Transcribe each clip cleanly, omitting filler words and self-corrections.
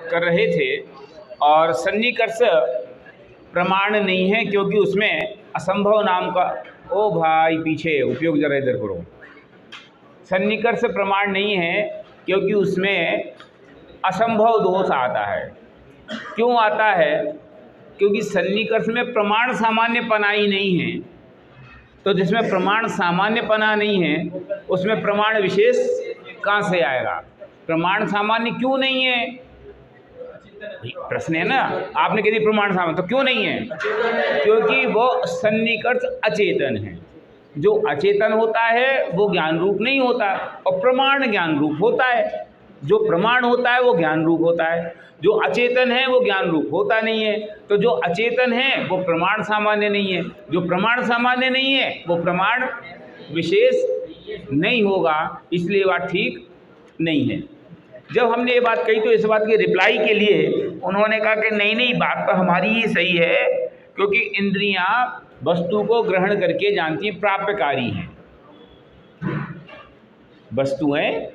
कर रहे थे। और सन्निकर्ष प्रमाण नहीं है क्योंकि उसमें असंभव नाम का, ओ भाई पीछे उपयोग जरा इधर करो। सन्निकर्ष प्रमाण नहीं है क्योंकि उसमें असंभव दोष आता है। क्यों आता है? क्योंकि सन्निकर्ष में प्रमाण सामान्यपना ही नहीं है। तो जिसमें प्रमाण सामान्यपना नहीं है उसमें प्रमाण विशेष कहाँ से आएगा? प्रमाण सामान्य क्यों नहीं है? प्रश्न है ना। आपने कह दी प्रमाण सामान्य, तो क्यों नहीं है? क्योंकि वो सन्निकर्ष अचेतन है। जो अचेतन होता है वो ज्ञान रूप नहीं होता, और प्रमाण ज्ञान रूप होता है। जो प्रमाण होता है वो ज्ञान रूप होता है, जो अचेतन है वो ज्ञान रूप होता नहीं है। तो जो अचेतन है वो प्रमाण सामान्य नहीं है, जो प्रमाण सामान्य नहीं है वो प्रमाण विशेष नहीं होगा, इसलिए बात ठीक नहीं है। जब हमने ये बात कही तो इस बात की रिप्लाई के लिए उन्होंने कहा कि नहीं नहीं, बात तो हमारी ही सही है, क्योंकि इंद्रियां वस्तु को ग्रहण करके जानती प्राप्यकारी हैं। वस्तुएं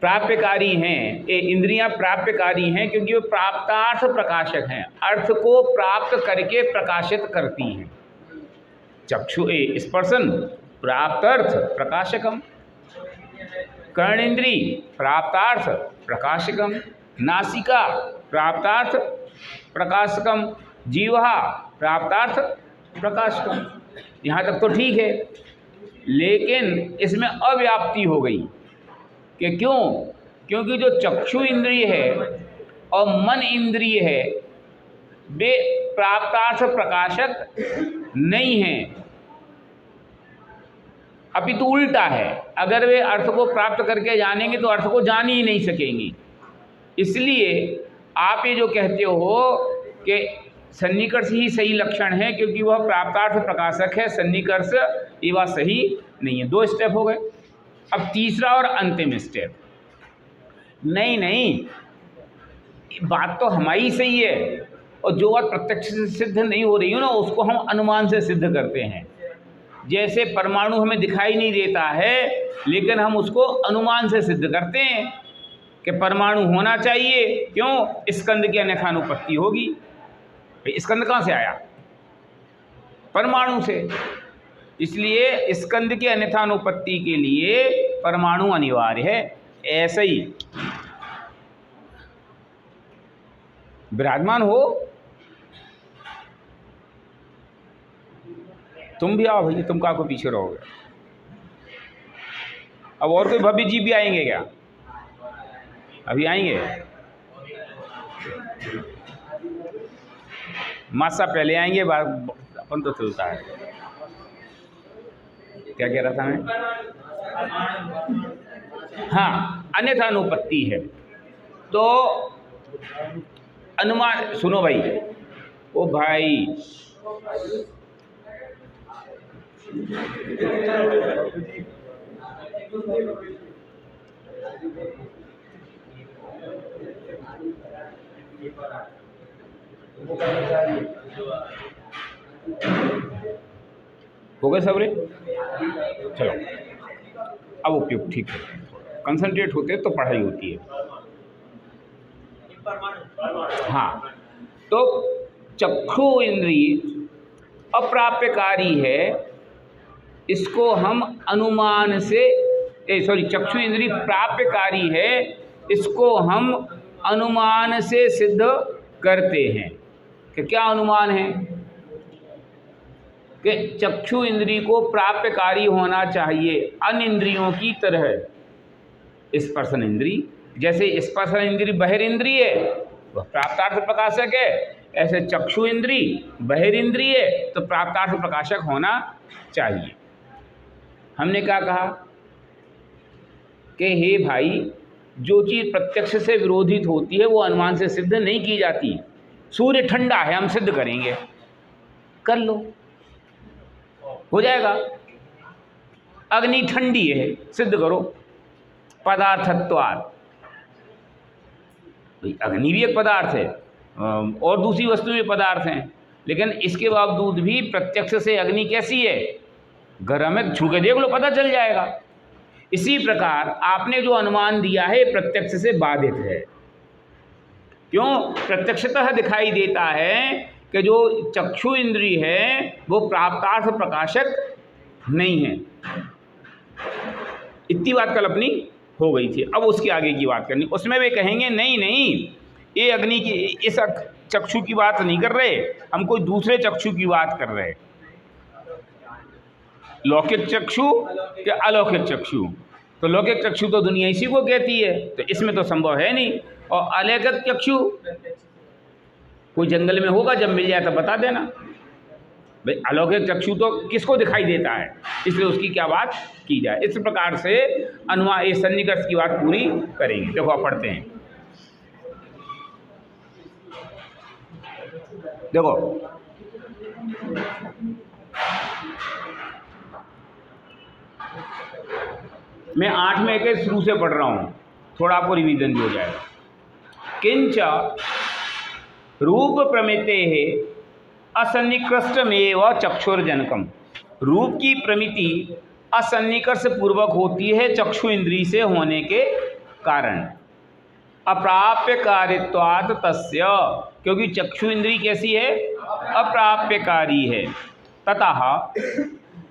प्राप्यकारी हैं, ये इंद्रियां प्राप्यकारी हैं क्योंकि वो प्राप्तार्थ प्रकाशक हैं, अर्थ को प्राप्त करके प्रकाशित करती हैं। चक्षु स्पर्शन प्राप्तार्थ प्रकाशकम, कर्णेन्द्री प्राप्तार्थ प्रकाशकम, नासिका प्राप्तार्थ प्रकाशकम, जीवा प्राप्तार्थ प्रकाशकम। यहाँ तक तो ठीक है, लेकिन इसमें अव्याप्ति हो गई कि क्यों? क्योंकि जो चक्षु इंद्रिय है और मन इंद्रिय है वे प्राप्तार्थ प्रकाशक नहीं हैं, अपितु उल्टा है। अगर वे अर्थ को प्राप्त करके जानेंगे तो अर्थ को जान ही नहीं सकेंगी। इसलिए आप ये जो कहते हो कि सन्निकर्ष ही सही लक्षण है क्योंकि वह प्राप्तार्थ प्रकाशक है, सन्निकर्ष, ये बात सही नहीं है। 2 स्टेप हो गए। अब तीसरा और अंतिम स्टेप। नहीं नहीं, बात तो हमारी सही है, और जो बात प्रत्यक्ष से सिद्ध नहीं हो रही हो ना उसको हम अनुमान से सिद्ध करते हैं। जैसे परमाणु हमें दिखाई नहीं देता है लेकिन हम उसको अनुमान से सिद्ध करते हैं कि परमाणु होना चाहिए। क्यों? स्कंद की अन्यथानुपत्ति होगी। स्कंद कहाँ से आया? परमाणु से। इसलिए स्कंद की अन्यथानुपत्ति के लिए परमाणु अनिवार्य है। ऐसे ही विराजमान हो, तुम भी आओ भैया, तुम का को पीछे रहोगे। अब और कोई भव्य जीव भी आएंगे क्या? अभी आएंगे? मासा पहले आएंगे, अपन तो चलता है। क्या कह रहा था मैं? हाँ, अन्यथा अनुपत्ति है तो अनुमान। सुनो भाई, ओ भाई, हो गए सबरे? चलो, अब उपयोग ठीक है। कंसंट्रेट होते तो पढ़ाई होती है। हाँ, तो चक्षु इंद्रिय अप्राप्यकारी है, इसको हम अनुमान से चक्षु इंद्रिय प्राप्यकारी है, इसको हम अनुमान से सिद्ध करते हैं। कि क्या अनुमान है? कि चक्षु इंद्रिय को प्राप्यकारी होना चाहिए अन्य इंद्रियों की तरह। स्पर्शन इंद्रिय, जैसे स्पर्शन इंद्रिय बहिरिंद्रिय है वह प्राप्तार्थ प्रकाशक है, ऐसे चक्षु इंद्रिय बहिरिंद्रिय है तो प्राप्तार्थ प्रकाशक होना चाहिए। हमने क्या कहा कि हे भाई, जो चीज़ प्रत्यक्ष से विरोधित होती है वो अनुमान से सिद्ध नहीं की जाती। सूर्य ठंडा है, हम सिद्ध करेंगे, कर लो, हो जाएगा। अग्नि ठंडी है, सिद्ध करो, पदार्थत्वात्। अग्नि भी एक पदार्थ है और दूसरी वस्तु भी पदार्थ हैं, लेकिन इसके बावजूद भी प्रत्यक्ष से अग्नि कैसी है? गर्म है, छू के देख लो, पता चल जाएगा। इसी प्रकार आपने जो अनुमान दिया है प्रत्यक्ष से बाधित है, क्यों? प्रत्यक्षतः दिखाई देता है कि जो चक्षु इंद्रिय है वो प्राप्तार्थ प्रकाशक नहीं है। इतनी बात कल अपनी हो गई थी। अब उसके आगे की बात करनी, उसमें वे कहेंगे नहीं नहीं, ये अग्नि की इस चक्षु की बात नहीं कर रहे, हम कोई दूसरे चक्षु की बात कर रहे। लौकिक चक्षु या अलौकिक चक्षु? तो लौकिक चक्षु तो दुनिया इसी को कहती है, तो इसमें तो संभव है नहीं। और अलौकिक चक्षु कोई जंगल में होगा, जब मिल जाए तो बता देना भाई। अलौकिक चक्षु तो किसको दिखाई देता है, इसलिए उसकी क्या बात की जाए। इस प्रकार से अनुमान ये सन्निकर्ष की बात पूरी करेंगे। देखो आप पढ़ते हैं, देखो मैं 8 में के शुरू से पढ़ रहा हूँ, थोड़ा आपको रिवीजन भी हो जाएगा। किंच रूप प्रमिते है असन्निकृष्टमेव चक्षुर्जनकम। रूप की प्रमिति असन्निकर्ष पूर्वक होती है चक्षु इंद्री से होने के कारण। अप्राप्य कारित्वात् तस्य, क्योंकि चक्षु इंद्री कैसी है? अप्राप्यकारी है। ततः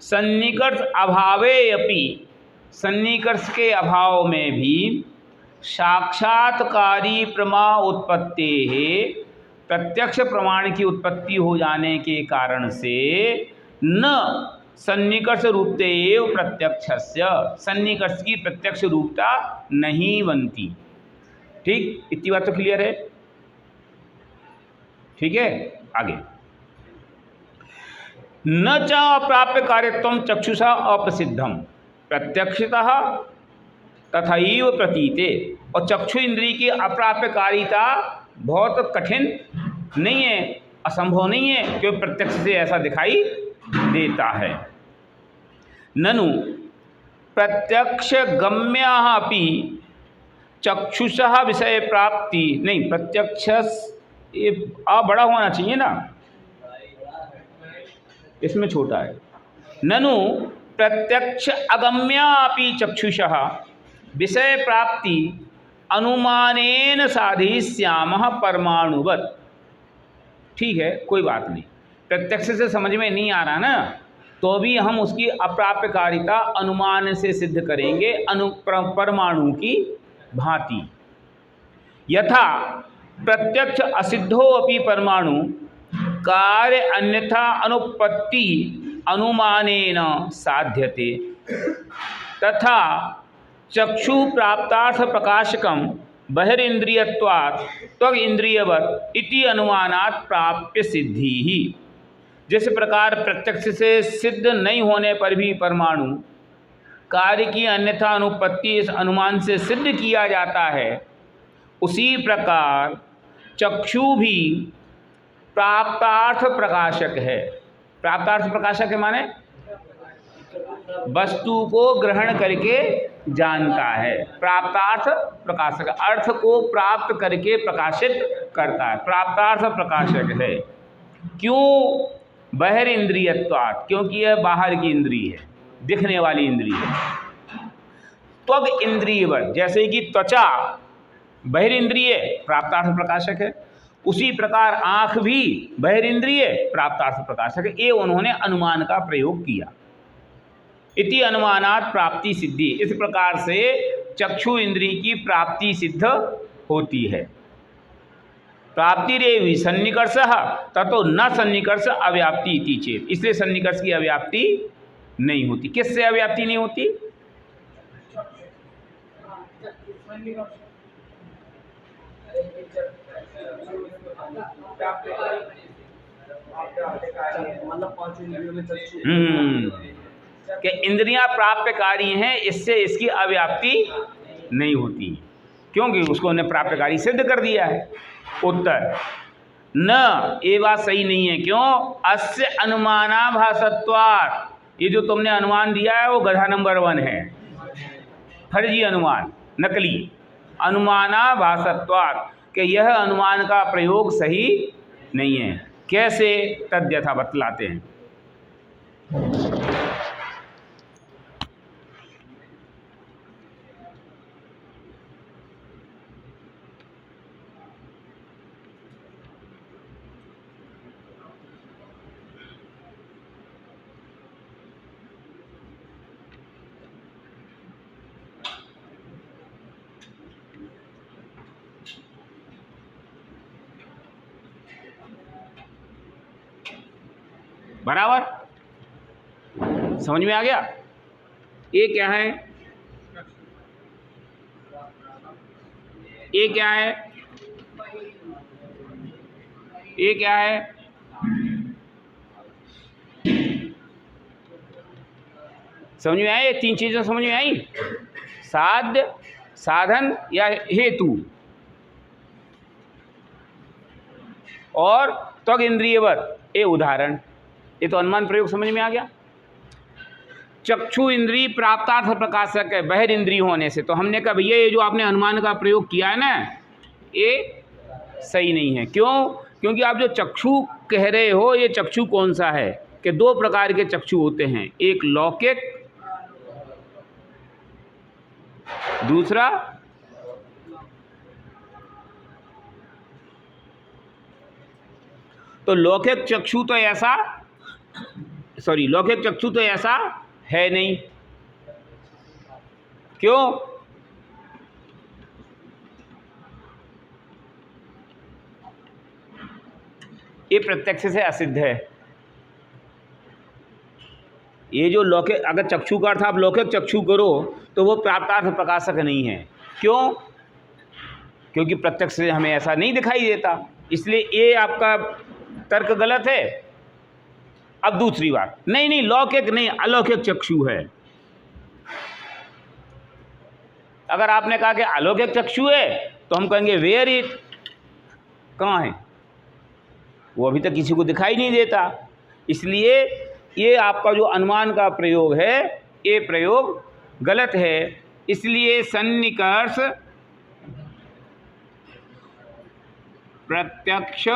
सन्निकर्ष अभावे अपि, सन्निकर्ष के अभाव में भी साक्षात्कारी प्रमा उत्पत्ति है, प्रत्यक्ष प्रमाण की उत्पत्ति हो जाने के कारण से न सन्निकर्ष रूपते एव प्रत्यक्षस्य, सन्निकर्ष की प्रत्यक्ष रूपता नहीं बनती। ठीक, इतनी बात तो क्लियर है? ठीक है, आगे। न च अप्राप्य कार्यत्वं चक्षुषा अप्रसिद्धम प्रत्यक्षतः तथैव प्रतीते। और चक्षु इंद्रिय की अप्राप्यकारिता बहुत कठिन नहीं है, असंभव नहीं है, क्योंकि प्रत्यक्ष से ऐसा दिखाई देता है। ननु प्रत्यक्ष गम्या अपि चक्षुषः विषय प्राप्ति, नहीं प्रत्यक्ष ये आ बड़ा होना चाहिए ना, इसमें छोटा है। ननु प्रत्यक्ष अगम्या अपि चक्षुषः विषय प्राप्ति अनुमानेन साधिष्यामः परमाणुवत्। ठीक है, कोई बात नहीं, प्रत्यक्ष से समझ में नहीं आ रहा ना, तो भी हम उसकी अप्राप्यकारिता अनुमान से सिद्ध करेंगे परमाणु की भांति। यथा प्रत्यक्ष असिद्धो अपि परमाणु कार्य अन्यथा अनुपत्ति अनुमानेन साध्यते, तथा चक्षु प्राप्तार्थ प्रकाशकम बहिरिंद्रियत्वात् त्वग इंद्रियवत् इति अनुमानात् प्राप्य सिद्धि ही। जिस प्रकार प्रत्यक्ष से सिद्ध नहीं होने पर भी परमाणु कार्य की अन्यथा अनुपत्ति इस अनुमान से सिद्ध किया जाता है, उसी प्रकार चक्षु भी प्राप्तार्थ प्रकाशक है। प्राप्तार्थ प्रकाशक है माने वस्तु को ग्रहण करके जानता है। प्राप्तार्थ प्रकाशक अर्थ को प्राप्त करके प्रकाशित करता है, प्राप्तार्थ प्रकाशक है। क्यों? बहिरिंद्रियत्वात्, क्योंकि यह बाहर की इंद्रिय है, दिखने वाली इंद्रिय है। त्वग इंद्रियवत्, जैसे कि त्वचा बहिरिंद्रिय प्राप्तार्थ प्रकाशक है, उसी प्रकार आँख भी बहिरिंद्रिय प्राप्तार्थ प्रकाशक है। ये उन्होंने अनुमान का प्रयोग किया। इति अनुमानात् प्राप्ति सिद्धि, इस प्रकार से चक्षु इंद्रिय की प्राप्ति सिद्ध होती है। प्राप्तिरेवि सन्निकर्षः ततो न सन्निकर्ष अव्याप्ति इति चेत, इसलिए सन्निकर्ष की अव्याप्ति नहीं होती। किससे अव्याप्ति नहीं होती? कि इंद्रियां प्राप्यकारी हैं, इससे इसकी अव्याप्ति नहीं होती, क्योंकि उसको उन्हें प्राप्यकारी सिद्ध कर दिया है। उत्तर न, ये बात सही नहीं है। क्यों? अस्य अनुमानाभासत्वात्, ये जो तुमने अनुमान दिया है वो गधा नंबर 1 है, फर्जी अनुमान, नकली अनुमानाभासत्वात्, कि यह अनुमान का प्रयोग सही नहीं है। कैसे? तद्यथा बतलाते हैं। बराबर, समझ में आ गया। ये क्या है, ये क्या है, ये क्या है, समझ में आई? 3 चीजें समझ में आई, साध्य, साधन या हेतु और त्वग इंद्रियवत, ये उदाहरण। ये तो अनुमान प्रयोग समझ में आ गया। चक्षु इंद्रिय प्राप्तार्थ प्रकाशक है बहिर इंद्रिय होने से, तो हमने कहा भैया ये जो आपने अनुमान का प्रयोग किया है ना, ये सही नहीं है। क्यों? क्योंकि आप जो चक्षु कह रहे हो, ये चक्षु कौन सा है कि 2 प्रकार के चक्षु होते हैं, एक लौकिक, दूसरा तो लौकिक चक्षु तो ऐसा, लौकिक चक्षु तो ऐसा है नहीं। क्यों? ये प्रत्यक्ष से असिद्ध है। ये जो लौकिक, अगर चक्षु का अर्थ आप लौकिक चक्षु करो तो वो प्राप्तार्थ प्रकाशक नहीं है। क्यों? क्योंकि प्रत्यक्ष से हमें ऐसा नहीं दिखाई देता, इसलिए ये आपका तर्क गलत है। अब दूसरी बात, नहीं लौकिक नहीं, अलौकिक चक्षु है। अगर आपने कहा कि अलौकिक चक्षु है तो हम कहेंगे वेयर इट, कहाँ है वो, अभी तक किसी को दिखाई नहीं देता। इसलिए ये आपका जो अनुमान का प्रयोग है, ये प्रयोग गलत है। इसलिए सन्निकर्ष प्रत्यक्ष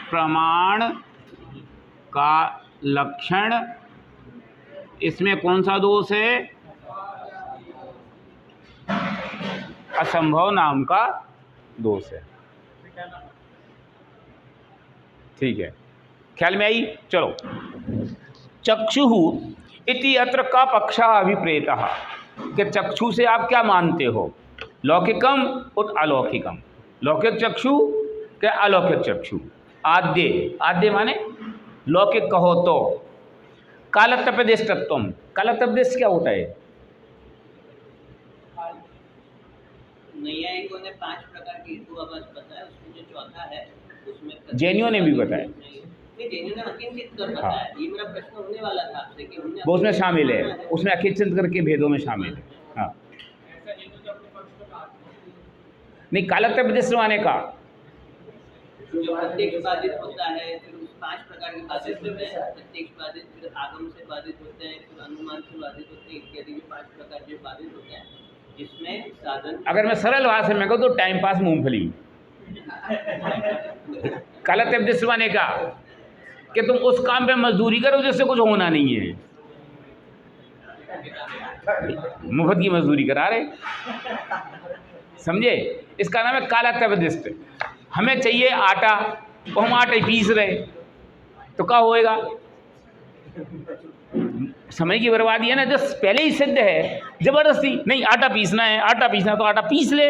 प्रमाण का लक्षण, इसमें कौन सा दोष है? असंभव नाम का दोष है। ठीक है, ख्याल में आई? चलो, चक्षु इति अत्र का पक्षा अभिप्रेतः, कि चक्षु से आप क्या मानते हो? लौकिकम उत अलौकिकम, लौकिक चक्षु के अलौकिक चक्षु। आद्य, आद्य माने लौकिक कहो तो। कालत्वपदिष्टत्वम, कालत्वपदिष्ट क्या होता है? नैयायिकों ने 5 प्रकार के हेतु आवास बताया, उसमें जो चौथा है उसमें जैनियों ने भी बताया। नहीं, जैनियों ने अकिंचित कर बताया। ये मेरा प्रश्न होने वाला था आपसे कि हमने वो उसमें शामिल है, उसमें अकिंचित करके भेदों में शामिल है। हाँ, नहीं कालत्वपदिष्ट माने का जो प्रत्यक्ष बाधित होता है, फिर उस 5 प्रकार के बाधित होते हैं, प्रत्यक्ष बाधित, फिर आगम से बाधित होते हैं, फिर अनुमान से बाधित होते हैं, इत्यादि 5 प्रकार जो बाधित होते हैं, जिसमें साधन, अगर मैं सरल भाषा में कहूँ तो टाइम पास मूंगफली। कालत्वपदिष्ट माने का कि तुम उस काम पे मजदूरी करो जिससे कुछ होना नहीं है, मुफ्त की मजदूरी करा रहे, समझे? इसका नाम है कालत्वपदिष्ट। हमें चाहिए आटा, तो हम आटे पीस रहे, तो क्या होएगा? समय की बर्बादी है ना। जो पहले ही सिद्ध है, जबरदस्ती नहीं आटा पीसना है, आटा पीसना तो आटा पीस ले।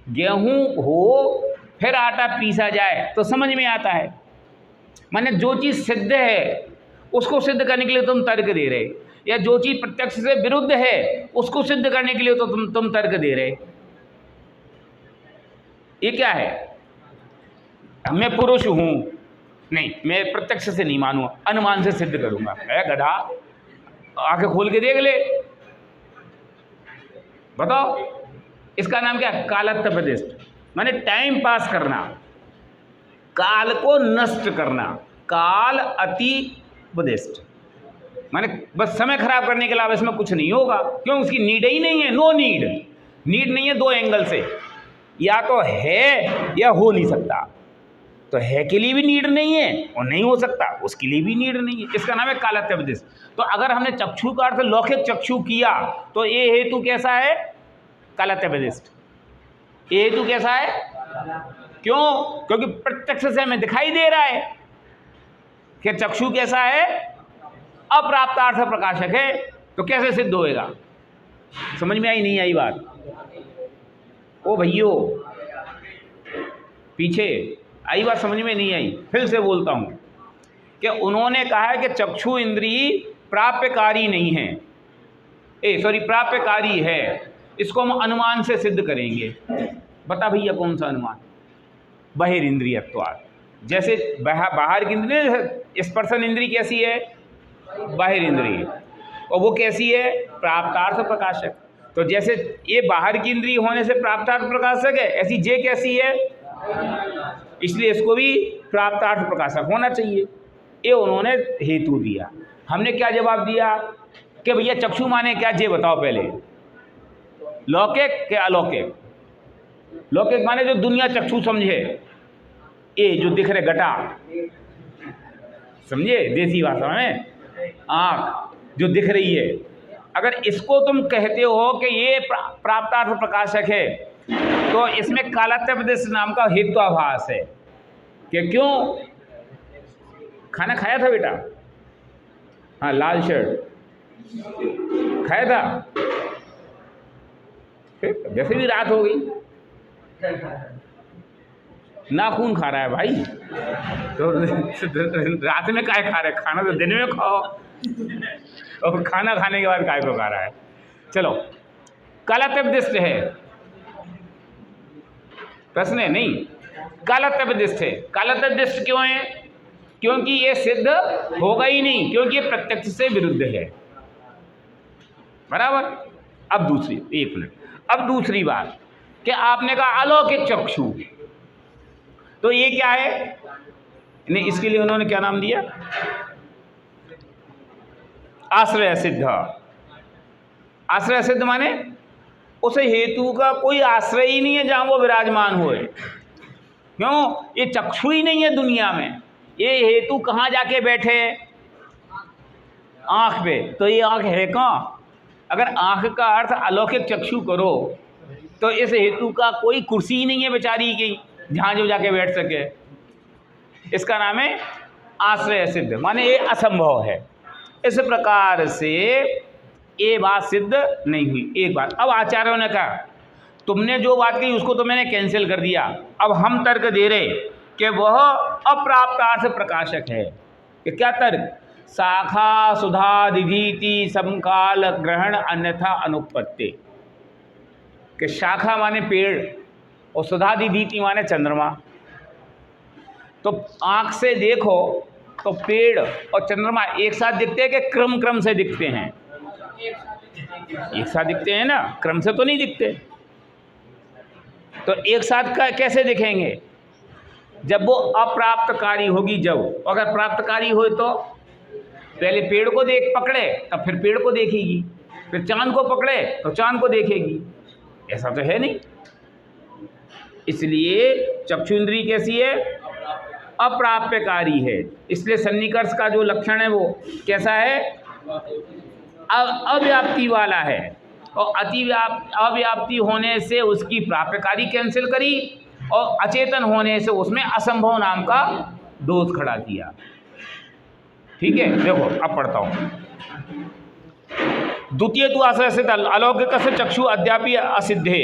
गेहूं हो फिर आटा पीसा जाए तो समझ में आता है। माने जो चीज़ सिद्ध है उसको सिद्ध करने के लिए तुम तर्क दे रहे, या जो चीज़ प्रत्यक्ष से विरुद्ध है उसको सिद्ध करने के लिए तो तुम तर्क दे रहे। ये क्या है? मैं पुरुष हूं, नहीं मैं प्रत्यक्ष से नहीं मानूंगा, अनुमान से सिद्ध करूंगा। है गधा, आंखें खोल के देख ले, बताओ। इसका नाम क्या? कालत्वपदिष्ट, माने टाइम पास करना, काल को नष्ट करना। काल अति उपदिष्ट माने बस समय खराब करने के अलावा इसमें कुछ नहीं होगा। क्यों? उसकी नीड ही नहीं है, नो नीड, नीड नहीं है। 2 एंगल से, या तो है या हो नहीं सकता। तो है के लिए भी नीड नहीं है और नहीं हो सकता, उसके लिए भी नीड नहीं है। इसका नाम है कालत्वपदिष्ट। तो अगर हमने चक्षु का अर्थ लौकिक चक्षु किया तो ये हेतु कैसा है? कालत्वपदिष्ट। ये हेतु कैसा है? क्यों? क्योंकि प्रत्यक्ष से हमें दिखाई दे रहा है कि चक्षु कैसा है? अप्राप्तार्थ प्रकाशक है। तो कैसे सिद्ध होएगा? समझ में आई नहीं आई बात? ओ भैयो, पीछे आई बात समझ में नहीं आई, फिर से बोलता हूं। कि उन्होंने कहा है कि चक्षु इंद्रिय प्राप्यकारी नहीं है, प्राप्यकारी है। इसको हम अनुमान से सिद्ध करेंगे। बता भैया कौन सा अनुमान? बहिरिंद्रियत्वात्। जैसे बाहर की इंद्रिय, स्पर्शन इंद्रिय कैसी है? बाहिर इंद्रिय। और वो कैसी है? प्राप्तार्थ प्रकाशक। तो जैसे ये बाहर की इंद्रिय होने से प्राप्तार्थ प्रकाशक है, ऐसी जे कैसी है? इसलिए इसको भी प्राप्तार्थ प्रकाशक होना चाहिए। ये उन्होंने हेतु दिया। हमने क्या जवाब दिया कि भैया चक्षु माने क्या, जे बताओ पहले। लौकिक के अलौकिक? लौकिक माने जो दुनिया चक्षु समझे, ये जो दिख रहे घटा, समझे देसी भाषा में, आँख जो दिख रही है, अगर इसको तुम कहते हो कि ये प्राप्तार्थ प्रकाशक है, तो इसमें कालत्वोपदेश नाम का हेत्वाभास है। कि क्यों? खाना खाया था बेटा? हाँ, लाल शर्ट खाया था। जैसे भी रात हो गई, नाखून खा रहा है भाई, तो रात में काय खा रहे? खाना तो दिन में खाओ, और खाना खाने के बाद काय को खा रहा है? चलो, कालत्वोपदिष्ट है, प्रश्न है नहीं, कालत्वोपदिष्ट है। कालत्वोपदिष्ट क्यों है? क्योंकि ये सिद्ध होगा ही नहीं, क्योंकि ये प्रत्यक्ष से विरुद्ध है। बराबर। अब दूसरी बात कि आपने कहा अलौकिक चक्षु, तो ये क्या है? नहीं, इसके लिए उन्होंने क्या नाम दिया? आश्रय सिद्ध। आश्रय सिद्ध माने उस हेतु का कोई आश्रय ही नहीं है जहां वो विराजमान होए। क्यों? ये चक्षु ही नहीं है दुनिया में। ये हेतु कहाँ जाके बैठे? आँख पे। तो ये आँख है कहाँ? अगर आँख का अर्थ अलौकिक चक्षु करो, तो इस हेतु का कोई कुर्सी ही नहीं है बेचारी की जहाँ जो जाके बैठ सके। इसका नाम है आश्रय सिद्ध, माने ये असंभव है। इस प्रकार से ये बात सिद्ध नहीं हुई। एक बात, अब आचार्यों ने कहा तुमने जो बात कही उसको तो मैंने कैंसिल कर दिया। अब हम तर्क दे रहे कि वह अप्राप्तार्थ प्रकाशक है। कि क्या तर्क? शाखा सुधा दिधीति समकाल ग्रहण अन्यथा अनुपत्ति। कि शाखा माने पेड़ और सुधा दिधीति माने चंद्रमा। तो आँख से देखो तो पेड़ और चंद्रमा एक साथ दिखते हैं कि क्रम से दिखते हैं? एक साथ दिखते हैं ना, क्रम से तो नहीं दिखते। तो एक साथ का कैसे दिखेंगे? जब वो अप्राप्तकारी होगी। जब अगर प्राप्तकारी हो तो पहले पेड़ को पकड़े तब फिर पेड़ को देखेगी, फिर चांद को पकड़े तो चांद को देखेगी। ऐसा तो है नहीं। इसलिए चक्षु इंद्रिय कैसी है? अप्राप्यकारी है। इसलिए सन्निकर्ष का जो लक्षण है वो कैसा है? अव्याप्ति वाला है। और अव्याप्ति होने से उसकी प्राप्यकारी कैंसिल करी, और अचेतन होने से उसमें असंभव नाम का दोष खड़ा किया। ठीक है, देखो अब पढ़ता हूँ। द्वितीय तु आश्रय सिद्ध अलौकिक से चक्षु अद्यापि असिद्धे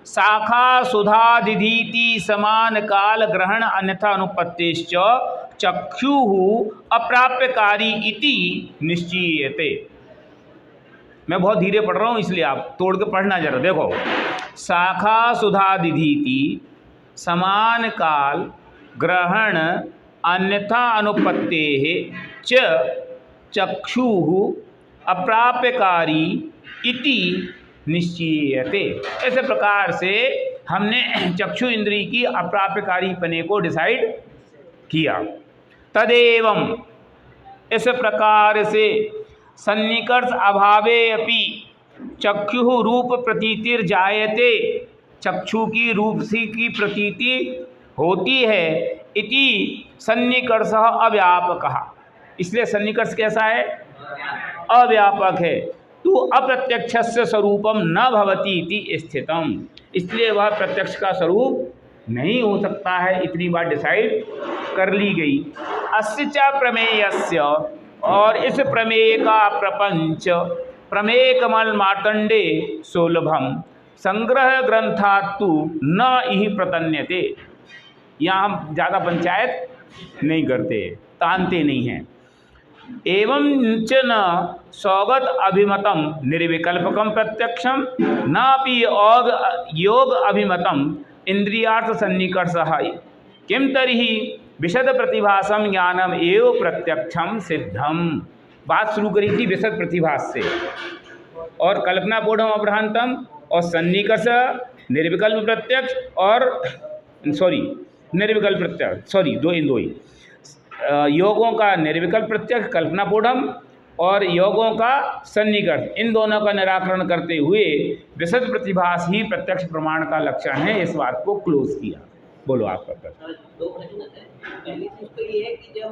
शाखा सुधा दिधीति समान काल ग्रहण अन्यथा अनुपत्तिश्च चक्षु अप्राप्यकारी इति निश्चीयते। मैं बहुत धीरे पढ़ रहा हूँ इसलिए आप तोड़ के पढ़ना जरा। देखो, शाखा सुधा दिधीति समान काल ग्रहण अन्यथा अनुपत्तेः च चक्षु अप्राप्यकारी इति निश्चीयते। ऐसे प्रकार से हमने चक्षु इंद्रिय की अप्राप्यकारी पने को डिसाइड किया। तदेवं इस प्रकार से सन्निकर्ष अभावे अपि चक्षु रूप प्रतीतिर जायते, चक्षु की रूप सी की प्रतीति होती है। इति सन्निकर्ष अव्यापकः, इसलिए सन्निकर्ष कैसा है? अव्यापक है। तो अप्रत्यक्षस्य स्वरूपम न भवति इति स्थितम, इसलिए वह प्रत्यक्ष का स्वरूप नहीं हो सकता है। इतनी बात डिसाइड कर ली गई। अस्य च प्रमेयस्य, और इस प्रमेय का प्रपंच प्रमेय कमल मार्तंडे सुलभम संग्रह ग्रंथातु न इहि प्रतन्यते। यहाँ हम ज़्यादा पंचायत नहीं करते। तानते नहीं हैं। एवं च न सौगत अभिमतम निर्विकल्पकम प्रत्यक्षम नापि योग अभिमतम इंद्रियार्थ सन्निकर्ष किम तर्हि विशद प्रतिभासम ज्ञानम एव प्रत्यक्षम सिद्धम। बात शुरू करी थी विशद प्रतिभास से, और कल्पना बोधम अभ्रांतम और सन्निकर्ष निर्विकल्प प्रत्यक्ष और निर्विकल्प प्रत्यक्ष दो ही योगों का निर्विकल्प प्रत्यक्ष कल्पनापूढ़म और योगों का सन्निकर्ष, इन दोनों का निराकरण करते हुए विशद प्रतिभास ही प्रत्यक्ष प्रमाण का लक्षण है। इस बात को क्लोज किया। बोलो आपका प्रश्न। दो प्रश्न है। पहली चीज तो ये है कि जब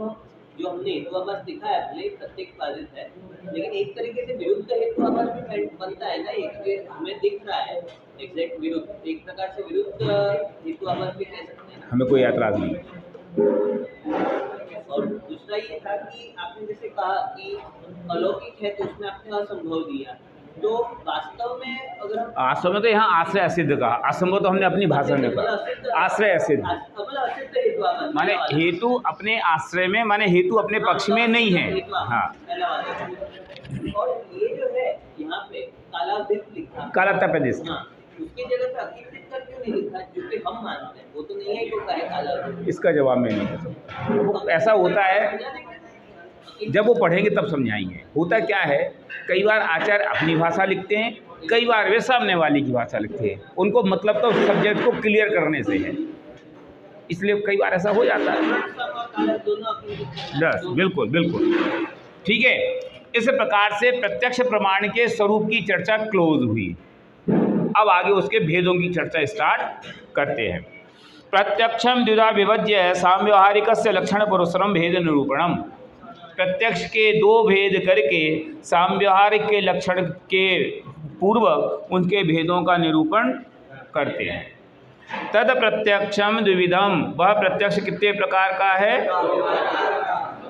जो हमने हेतुआभास दिखा है भले प्रत्यक्ष बाधित है, लेकिन एक तरीके से विरुद्ध हेतुआभास भी बनता है ना, एक हमें दिख रहा है एग्जैक्ट विरुद्ध, एक प्रकार से विरुद्ध हेतुआभास भी कह सकते हैं। हमें कोई ऐतराज नहीं। और दूसरा ये था कि आपने जैसे कहा कि अलौकिक है तो उसमें आपने असंभव दिया, तो वास्तव में अगर हम वास्तव में तो यहाँ आश्रय असिद्ध कहा, असंभव तो हमने अपनी भाषा में कहा। आश्रय असिद्ध माने हेतु अपने आश्रय में, माने हेतु अपने पक्ष में नहीं है। हाँ, और ये जो है यहाँ पे कालातीत लिखा, कालातीत, उसकी जगह पे अतीत का क्यों नहीं लिखा, जो कि हम मानते हैं वो तो नहीं है, जो कहे कालातीत। इसका जवाब मैं नहीं दे सकता। ऐसा होता है जब वो पढ़ेंगे तब समझाएंगे। होता क्या है, कई बार आचार्य अपनी भाषा लिखते हैं, कई बार वे सामने वाले की भाषा लिखते हैं। उनको मतलब तो सब्जेक्ट को क्लियर करने से है, इसलिए कई बार ऐसा हो जाता है। बस बिल्कुल बिल्कुल ठीक है। इस प्रकार से प्रत्यक्ष प्रमाण के स्वरूप की चर्चा क्लोज हुई। अब आगे उसके भेदों की चर्चा स्टार्ट करते हैं। प्रत्यक्षम द्विधा विभज्य साम्यवहारिकस्य लक्षण पुरुषरम भेद निरूपणम। प्रत्यक्ष के दो भेद करके साम्यवहारिक के लक्षण के पूर्व उनके भेदों का निरूपण करते हैं। तद प्रत्यक्षम द्विविधम, वह प्रत्यक्ष कितने प्रकार का है?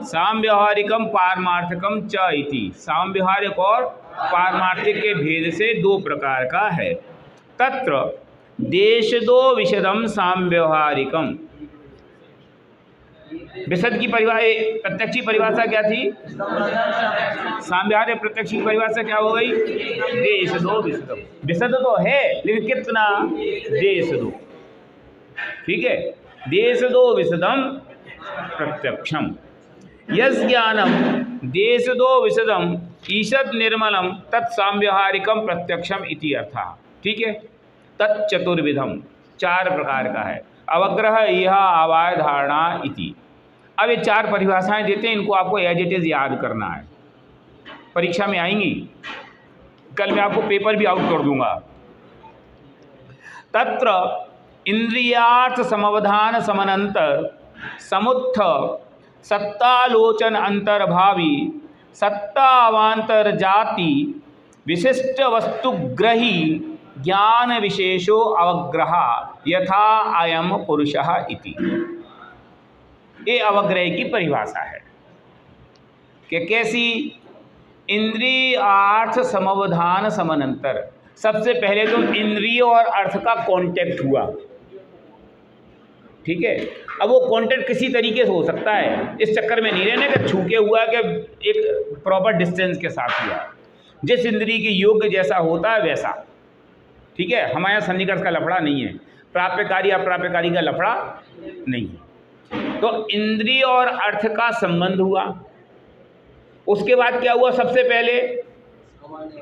साम्यवहारिकम पारमार्थिकम च इति। साम्यवहारिक और पारमार्थिक के भेद से दो प्रकार का है। तत्र देशदो विशदम साम्यवहारिकम। विशद की परिभाषा, प्रत्यक्ष की परिभाषा क्या थी? साम्यवहारिक। प्रत्यक्ष की परिभाषा क्या हो गई? देशदो विशदम। विशद तो है लेकिन कितना? देशदो। ठीक है, देशदो विशदम प्रत्यक्षम। यस् ज्ञानम देशदो विशदम ईषद निर्मलम तत्साम्यवहारिकम प्रत्यक्षम इति अर्थः। ठीक है, तत्चतुर्विधम, चार प्रकार का है। अवग्रह यह अवाय धारणा इति। अब ये चार परिभाषाएं देते हैं, इनको आपको एज इट इज याद करना है, परीक्षा में आएंगी। कल मैं आपको पेपर भी आउट कर दूंगा। तत्र इंद्रियार्थ समवधान समनंतर समुत्थ सत्तालोचन अंतर्भावी सत्तावांतर जाति विशिष्ट वस्तुग्रही ज्ञान विशेषो अवग्रह यथा अयम पुरुषः इति। ये अवग्रह की परिभाषा है कि कैसी? इंद्रिय अर्थ समवधान समनंतर। सबसे पहले तो इंद्रिय और अर्थ का कांटेक्ट हुआ। ठीक है, अब वो कांटेक्ट किसी तरीके से हो सकता है, इस चक्कर में नहीं रहने कि छूके हुआ कि एक प्रॉपर डिस्टेंस के साथ हुआ। जिस इंद्रिय के योग्य जैसा होता है वैसा। ठीक है, हमारे यहाँ सन्निकर्ष का लफड़ा नहीं है, प्राप्यकारी अप्राप्यकारी का लफड़ा नहीं है। तो इंद्रिय और अर्थ का संबंध हुआ। उसके बाद क्या हुआ? सबसे पहले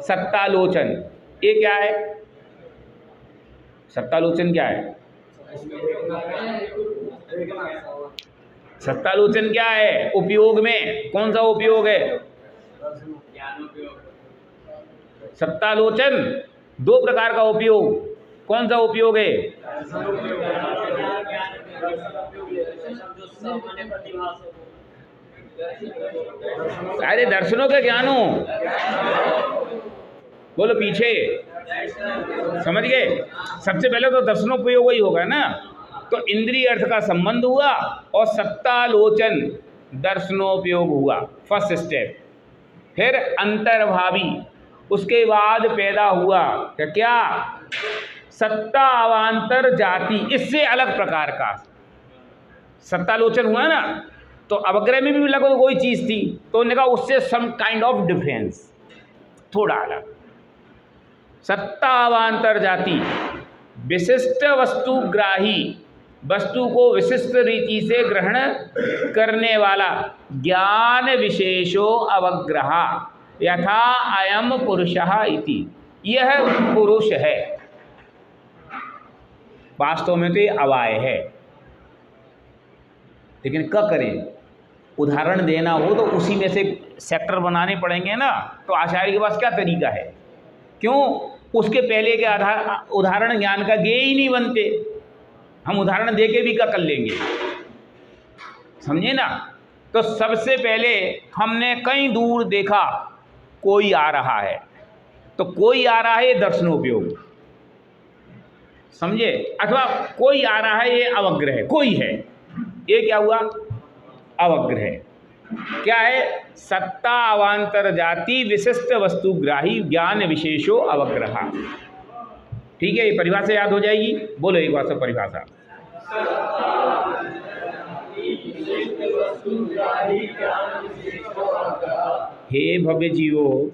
सत्तालोचन। ये क्या है? सत्तालोचन क्या है? सत्तालोचन क्या है? उपयोग में कौन सा उपयोग है? सत्तालोचन दो प्रकार का उपयोग। कौन सा उपयोग है? अरे दर्शनों के ज्ञान हो, बोलो पीछे, समझ गए? सबसे पहले तो दर्शनोपयोग ही होगा ना। तो इंद्रिय अर्थ का संबंध हुआ और सत्तालोचन दर्शनोपयोग हुआ, फर्स्ट स्टेप। फिर अंतर्भावी, उसके बाद पैदा हुआ क्या? सत्ता अवांतर जाति, इससे अलग प्रकार का सत्तालोचन हुआ ना। तो अवग्रह में भी लगभग वही चीज़ थी, तो उन्होंने कहा उससे सम काइंड ऑफ डिफरेंस, थोड़ा अलग। सत्ता अवान्तर जाति, विशिष्ट वस्तुग्राही, वस्तु को विशिष्ट रीति से ग्रहण करने वाला, ज्ञान विशेषो अवग्रह यथा अयम पुरुषः इति, यह पुरुष है। वास्तव में तो ये अवाय है, लेकिन क्या करें, उदाहरण देना हो तो उसी में से सेक्टर बनाने पड़ेंगे ना। तो आचार्य के पास क्या तरीका है, क्यों उसके पहले के आधार उदाहरण ज्ञान का ज्ञेय ही नहीं बनते, हम उदाहरण दे के भी क्या कर लेंगे, समझे ना। तो सबसे पहले हमने कहीं दूर देखा कोई आ रहा है, तो कोई आ रहा है ये दर्शनोपयोग, समझे, अथवा कोई आ रहा है ये अवग्रह है, कोई है, ये क्या हुआ, अवग्रह। क्या है, सत्ता अवान्तर जाति विशिष्ट वस्तुग्राही ज्ञान विशेषो अवग्रह। ठीक है, ये परिभाषा याद हो जाएगी, बोलो एक बार सब परिभाषा। हे भव्य जीवो,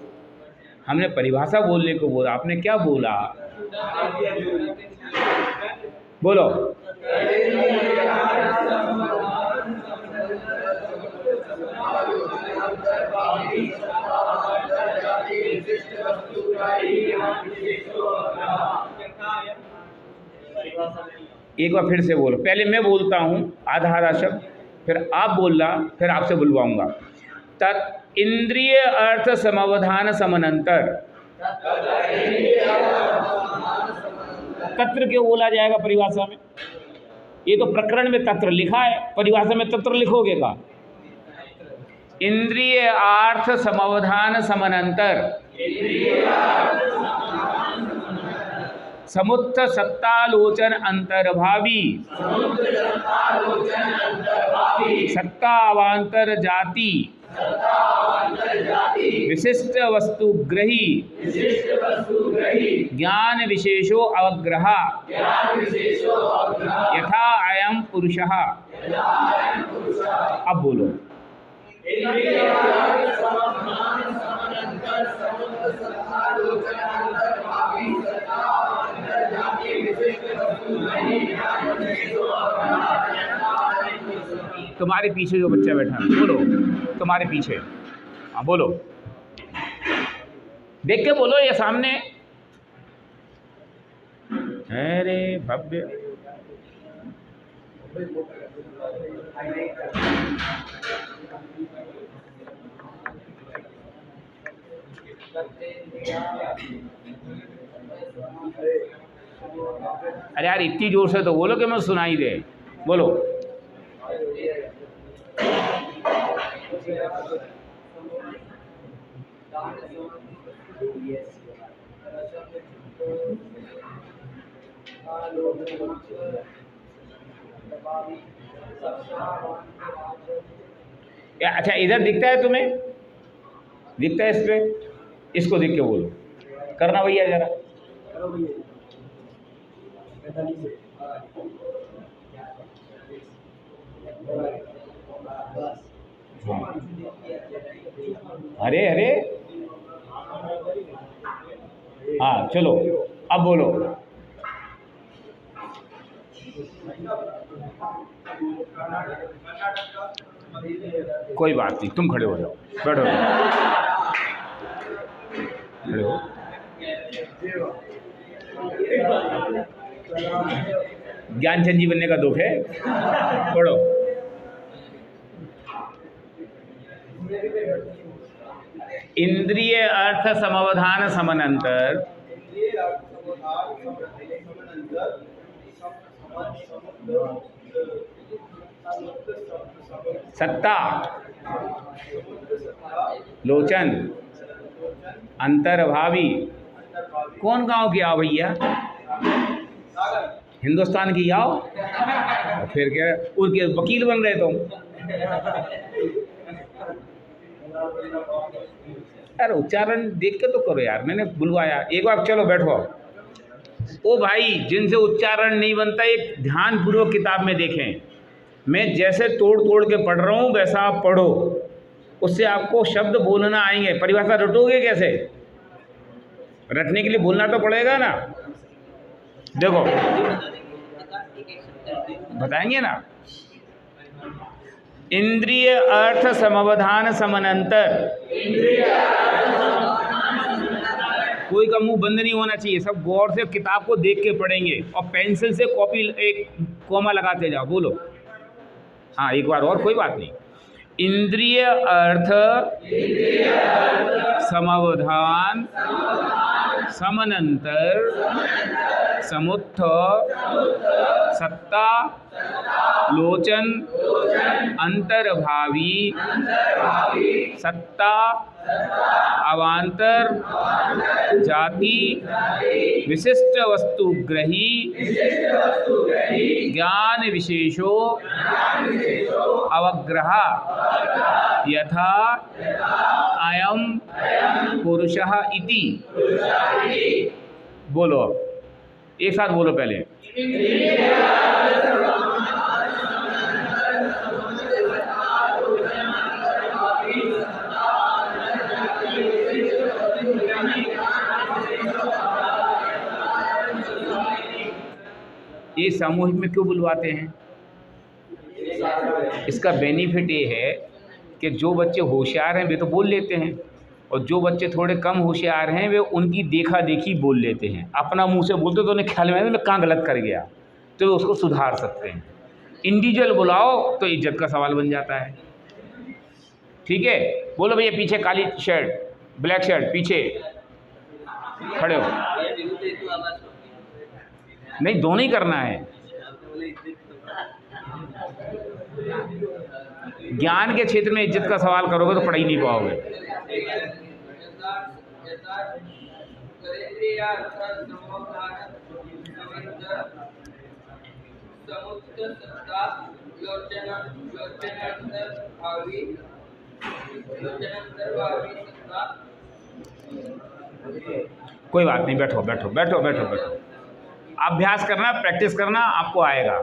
हमने परिभाषा बोलने को बोला, आपने क्या बोला, बोलो। एक बार फिर से बोलो, पहले मैं बोलता हूँ आधा आधा शब्द, फिर आप बोलना, फिर आपसे बुलवाऊंगा। तत् इंद्रिय अर्थ समावधान समनंतर, तत्र क्यों बोला जाएगा परिभाषा में, ये तो प्रकरण में तत्र लिखा है, परिभाषा में तत्र लिखोगे का। इंद्रिय अर्थ समावधान समनंतर समुत्थ सत्तालोचन अंतर्भावी सत्ता अवान्तर जाति विशिष्ट वस्तुग्रही ज्ञान विशेषो अवग्रह यथा अयम पुरुषः। अब बोलो। तुम्हारे पीछे जो बच्चा बैठा है, बोलो, तुम्हारे पीछे, हाँ बोलो, देख के बोलो, ये सामने। अरे भव्य, अरे यार इतनी जोर से तो बोलो कि मैं सुनाई दे, बोलो। अच्छा इधर दिखता है तुम्हें, दिखता है इस पे, इसको देख के बोलो, करना भैया जरा। अरे अरे हाँ चलो अब बोलो। कोई बात नहीं, तुम खड़े हो जाओ, बैठो, खड़े हो। ज्ञानचंद जी बनने का दुख है, पढ़ो। इंद्रिय अर्थ समावधान समनंतर सत्ता लोचन अंतर्भावी। कौन गांव की आओ भैया, हिंदुस्तान की आओ, फिर क्या उसके वकील बन रहे तुम। यार उच्चारण देख के तो करो यार, मैंने बुलवाया एक बार, चलो बैठो। ओ भाई जिनसे उच्चारण नहीं बनता एक ध्यान पूर्वक किताब में देखें, मैं जैसे तोड़ तोड़ के पढ़ रहा हूँ वैसा आप पढ़ो, उससे आपको शब्द बोलना आएंगे। परिभाषा रटोगे कैसे? रटने के लिए बोलना तो पड़ेगा ना। देखो बताएंगे ना, इंद्रिय अर्थ समवधान समनंतर। कोई का मुंह बंद नहीं होना चाहिए, सब गौर से किताब को देख के पढ़ेंगे और पेंसिल से कॉपी एक कॉमा लगाते जाओ। बोलो हाँ एक बार और, कोई बात नहीं। इंद्रिय अर्थ समवधान समनंतर समुत्थ सत्ता लोचन अंतर्भावी सत्ता अवांतर जाति विशिष्ट वस्तुग्रही ज्ञान विशेषो अवग्रह यथा अयम पुरुषः इति। बोलो एक साथ बोलो पहले। ये सामूहिक में क्यों बुलवाते हैं? इसका बेनिफिट ये है कि जो बच्चे होशियार हैं वे तो बोल लेते हैं, और जो बच्चे थोड़े कम होशियार हैं वे उनकी देखा देखी बोल लेते हैं। अपना मुंह से बोलते तो उन्हें ख्याल में मैं कहाँ गलत कर गया, तो उसको सुधार सकते हैं। इंडिविजुअल बुलाओ तो इज्जत का सवाल बन जाता है। ठीक है, बोलो भैया पीछे काली शर्ट ब्लैक शर्ट पीछे खड़े हो। नहीं दोनों ही करना है। ज्ञान के क्षेत्र में इज्जत का सवाल करोगे तो पढ़ ही नहीं पाओगे। कोई बात नहीं, बैठो बैठो बैठो बैठो बैठो। अभ्यास करना, प्रैक्टिस करना, आपको आएगा।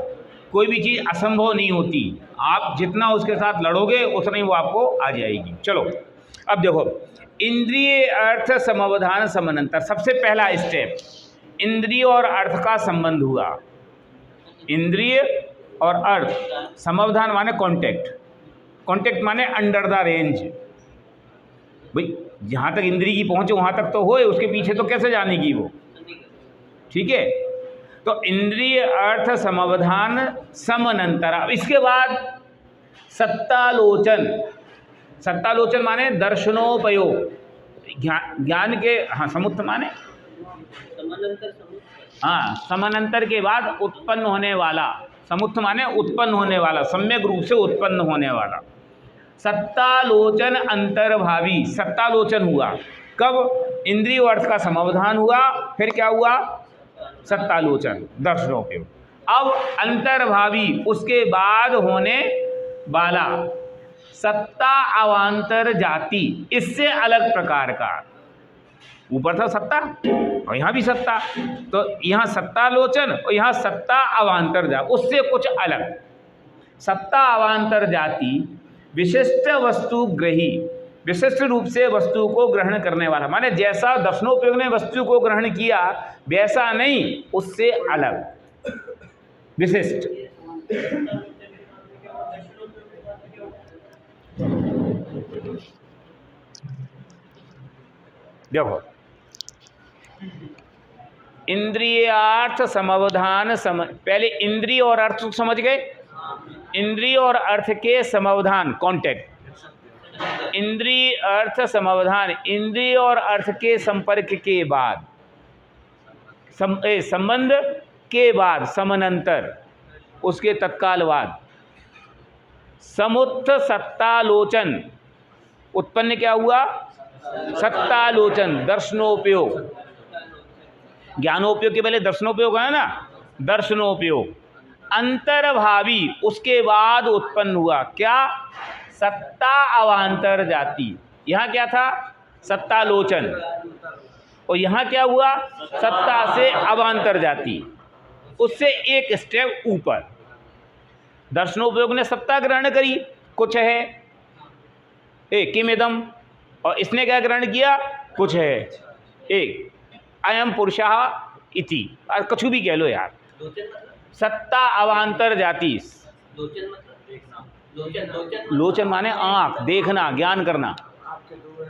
कोई भी चीज़ असंभव नहीं होती, आप जितना उसके साथ लड़ोगे उतना ही वो आपको आ जाएगी। चलो अब देखो, इंद्रिय अर्थ समवधान समनंतर। सबसे पहला स्टेप, इंद्रिय और अर्थ का संबंध हुआ। इंद्रिय और अर्थ, समवधान माने कांटेक्ट, कांटेक्ट माने अंडर द रेंज। भाई जहाँ तक इंद्रिय की पहुँचे वहाँ तक तो होए, उसके पीछे तो कैसे जानेगी वो। ठीक है, तो इंद्रिय अर्थ समवधान समनंतर। अब इसके बाद सत्तालोचन। सत्तालोचन माने दर्शनोपयोग, ज्ञान के, हाँ समुत्थ माने हाँ समानांतर के बाद उत्पन्न होने वाला। समुत्थ माने उत्पन्न होने वाला, सम्यक रूप से उत्पन्न होने वाला। सत्तालोचन अंतर्भावी। सत्तालोचन हुआ कब? इंद्रिय अर्थ का समवधान हुआ, फिर क्या हुआ? सत्तालोचन, दर्शनोपयोग। अब अंतर्भावी, उसके बाद होने वाला सत्ता अवांतर जाति, इससे अलग प्रकार का। ऊपर था सत्ता और यहाँ भी सत्ता, तो यहाँ सत्तालोचन और यहाँ सत्ता अवांतर जाति, उससे कुछ अलग। सत्ता अवांतर जाति विशिष्ट वस्तु ग्रही, विशिष्ट रूप से वस्तु को ग्रहण करने वाला। माने जैसा दर्शनोपयोग ने वस्तु को ग्रहण किया वैसा नहीं, उससे अलग, विशिष्ट। देखो, इंद्रियार्थ समवधान पहले इंद्रिय और अर्थ समझ गए। इंद्रिय और अर्थ के समवधान, कॉन्टेक्ट। इंद्रिय अर्थ समवधान, इंद्रिय और अर्थ के संपर्क के बाद, संबंध के बाद, समानांतर, उसके तत्काल बाद समुत्थ सत्तालोचन। उत्पन्न क्या हुआ? सत्तालोचन, दर्शनोपयोग। ज्ञानोपयोग के पहले दर्शनोपयोग है ना, दर्शनोपयोग। अंतर्भावी, उसके बाद उत्पन्न हुआ क्या? सत्ता अवांतर जाति। यहाँ क्या था? सत्तालोचन। और यहाँ क्या हुआ? सत्ता से अवांतर जाति, उससे एक स्टेप ऊपर। दर्शनोपयोग ने सत्ता ग्रहण करी, कुछ है, एक किमिदम, और इसने क्या ग्रहण किया, कुछ है, एक अयम पुरुषः इति, और कुछ भी कह लो यार। सत्ता अवान्तर जाति, लोचन माने आँख, देखना, ज्ञान करना।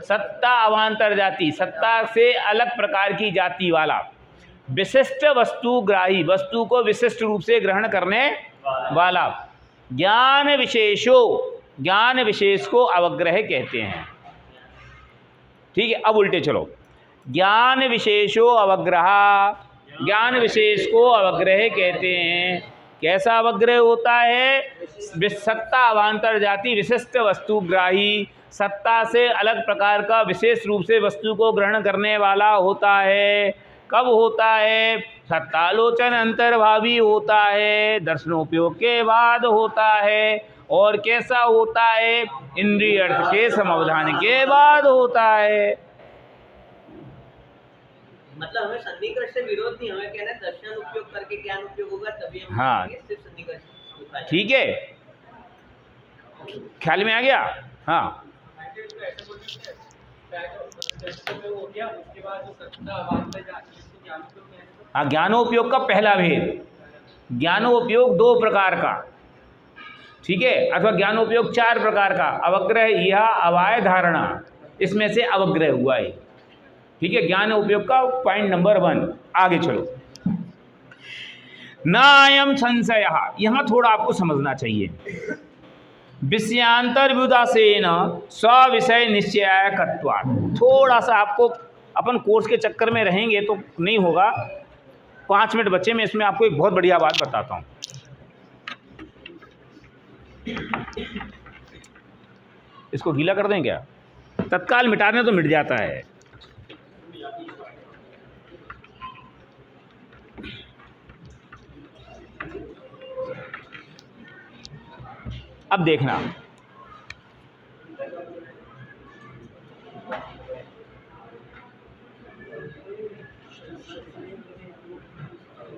सत्ता अवान्तर जाति, सत्ता से अलग प्रकार की जाति वाला। विशिष्ट वस्तु ग्राही, वस्तु को विशिष्ट रूप से ग्रहण करने वाला। ज्ञान विशेषो, ज्ञान विशेष को अवग्रह कहते हैं। ठीक है, अब उल्टे चलो। ज्ञान विशेषो अवग्रह, ज्ञान विशेष को अवग्रह कहते हैं। कैसा अवग्रह होता है? सत्ता अवान्तर जाति विशिष्ट वस्तुग्राही, सत्ता से अलग प्रकार का विशेष रूप से वस्तु को ग्रहण करने वाला होता है। कब होता है? सत्तालोचन अंतर्भावी होता है, दर्शनोपयोग के बाद होता है। और कैसा होता है? इंद्रिय अर्थ के समाधान के बाद होता है। मतलब हमें सन्निकर्ष से विरोध नहीं, हमें कहना है दर्शन उपयोग करके ज्ञान उपयोग होगा, तभी हम हाँ, सिर्फ सन्निकर्ष। ठीक है, ख्याल में आ गया? हाँ, हाँ, ज्ञानोपयोग का पहला भेद। ज्ञानोपयोग दो प्रकार का, ठीक है, अथवा ज्ञानोपयोग चार प्रकार का। अवग्रह, यह अवाय धारणा, इसमें से अवग्रह हुआ है। ठीक है, ज्ञान उपयोग का पॉइंट नंबर 1। आगे चलो। नायम संशय, यहां थोड़ा आपको समझना चाहिए। विषयांतर व्युदासेन स्विषय निश्चयायकत्वात्, थोड़ा सा आपको, अपन कोर्स के चक्कर में रहेंगे तो नहीं होगा। 5 मिनट बच्चे, मैं इसमें आपको एक बहुत बढ़िया बात बताता हूँ। इसको गीला कर दें क्या? तत्काल मिटाने तो मिट जाता है। अब देखना,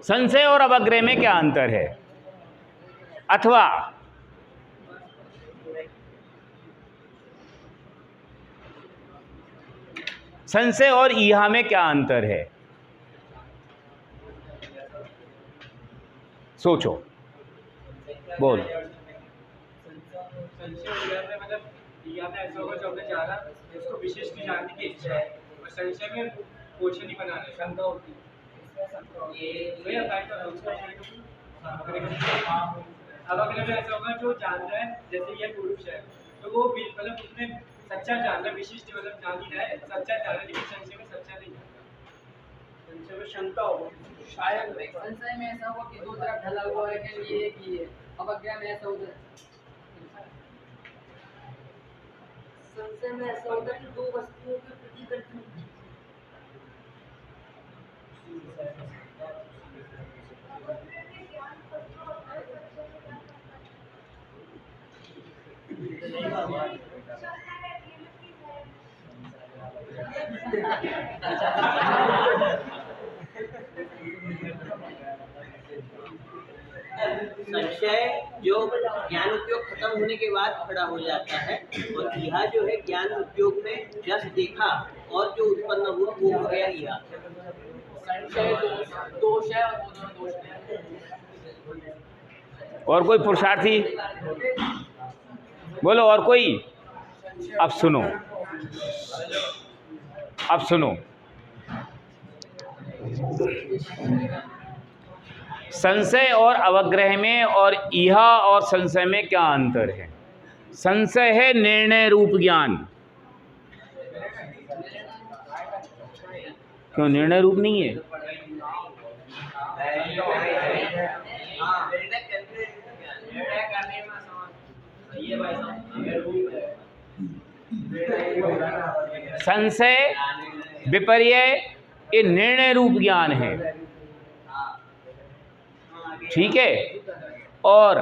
संशय और अवग्रह में क्या अंतर है? अथवा संशय और ईहा में क्या अंतर है? सोचो, बोल। मतलब या में ऐसा होगा जो हमने जाना उसको विशिष्ट जानने की इच्छा है, और संशय में क्वेश्चन ही बना रहे, शंका होती है। ये अब अगर ऐसा होगा जो जान रहा है, जैसे ये पुरुष है तो वो मतलब उसने सच्चा जान रहा है, विशिष्ट मतलब जान ही रहा है, सच्चा जान रहा है, लेकिन संशय में सच्चा नहीं जानता। संशय में शंका होगी, शायद संशय में ऐसा होगा कि दो तरफ ढला हुआ है कि ये एक ही है। अवज्ञा में ऐसा होता है, संशय में ऐसा होता है कि दो वस्तुओं के प्रति करती है। संशय जो ज्ञान उपयोग खत्म होने के बाद खड़ा हो जाता है, और यह जो है ज्ञान उपयोग में जस्ट देखा और जो उत्पन्न हुआ वो हो गया यह। संशय दोष है और वो दोनों दोष है। और कोई पुरुषार्थी बोलो, और कोई? अब सुनो, अब सुनो। संशय और अवग्रह में और ईहा और संशय में क्या अंतर है? संशय है निर्णय रूप ज्ञान। क्यों निर्णय रूप नहीं है? संशय, विपर्य, ये निर्णय रूप ज्ञान है, ठीक है। और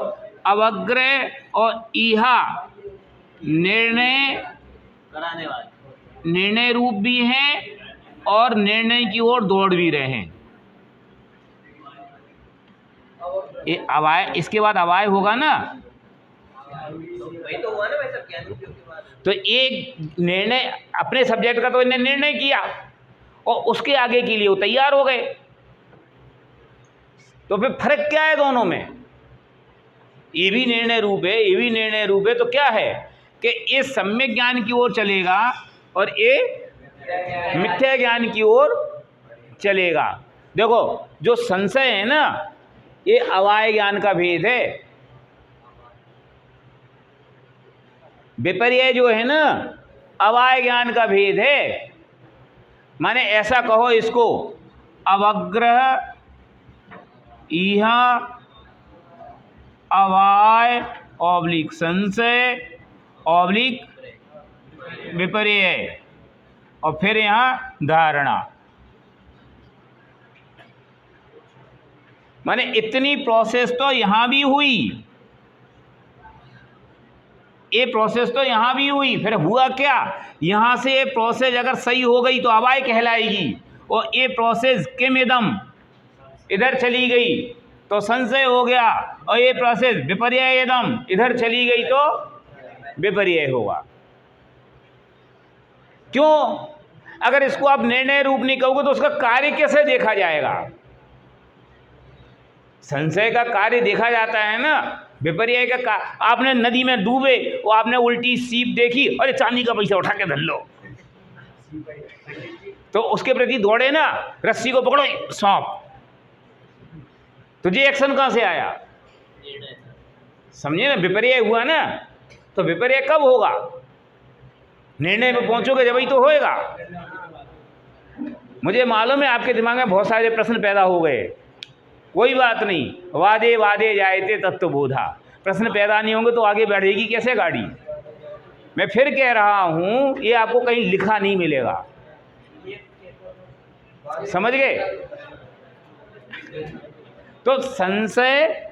अवग्रह और ईहा निर्णय कराने वाले, निर्णय रूप भी हैं और निर्णय की ओर दौड़ भी रहे हैं। ये अवाय, इसके बाद अवाय होगा ना, वही तो हुआ ना भाई साहब, ज्ञान उपयोग के बाद। तो एक निर्णय अपने सब्जेक्ट का तो इन्हें निर्णय किया और उसके आगे के लिए वो तैयार हो गए। तो फिर फर्क क्या है दोनों में? ये भी निर्णय रूप है, ये भी निर्णय रूप है, तो क्या है कि ये सम्यक ज्ञान की ओर चलेगा और ये मिथ्या ज्ञान की ओर चलेगा। देखो जो संशय है ना, ये अवाय ज्ञान का भेद है। विपर्य जो है ना, अवाय ज्ञान का भेद है। माने ऐसा कहो इसको, अवग्रह इह अवाय ऑब्लिक संशय ऑब्लिक विपर्य, और फिर यहाँ धारणा। माने इतनी प्रोसेस तो यहाँ भी हुई, ये प्रोसेस तो यहाँ भी हुई। फिर हुआ क्या, यहाँ से ये प्रोसेस अगर सही हो गई तो अवाय कहलाएगी, और ये प्रोसेस किम इदम इधर चली गई तो संशय हो गया, और ये प्रोसेस विपर्य इदम इधर चली गई तो विपर्य होगा। क्यों? अगर इसको आप निर्णय रूप नहीं कहोगे तो उसका कार्य कैसे देखा जाएगा? संशय का कार्य देखा जाता है ना, विपर्य का आपने नदी में डूबे और आपने उल्टी सीप देखी, अरे चांदी का पैसा उठा के धर लो, तो उसके प्रति दौड़े ना, रस्सी को पकड़ो सांप, तो ये एक्शन कहाँ से आया? समझे ना, विपर्य हुआ ना। तो विपर्य कब होगा? निर्णय में पहुंचोगे जब ही तो होएगा। मुझे मालूम है आपके दिमाग में बहुत सारे प्रश्न पैदा हो गए, कोई बात नहीं, वादे वादे जायते तत्वबोधा। प्रश्न पैदा नहीं होंगे तो आगे बढ़ेगी कैसे गाड़ी? मैं फिर कह रहा हूं, ये आपको कहीं लिखा नहीं मिलेगा, समझ गए? तो संशय,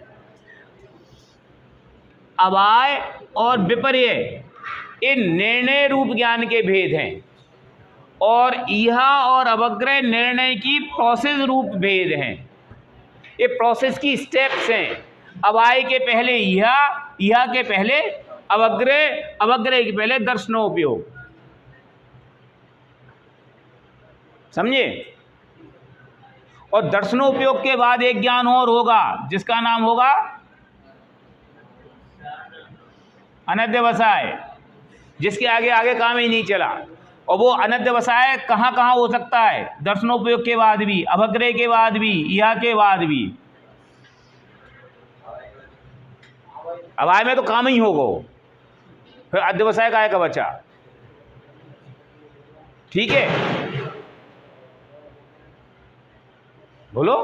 अवाय और विपर्य ये निर्णय रूप ज्ञान के भेद हैं, और इहा और अवग्रह निर्णय की प्रोसेस रूप भेद हैं। ये प्रोसेस की स्टेप्स हैं। अवाय के पहले इहा, इहा के पहले अवग्रह, अवग्रह के पहले दर्शनोपयोग। समझे? और दर्शनोपयोग के बाद एक ज्ञान और होगा जिसका नाम होगा अनध्यवसाय, जिसके आगे आगे काम ही नहीं चला। और वो अनध्यवसाय कहाँ कहाँ हो सकता है? दर्शनोपयोग के बाद भी, अवग्रह के बाद भी, इहा के बाद भी। अवाय में तो काम ही होगा, फिर अध्यवसाय काहे का बचा? ठीक है, बोलो।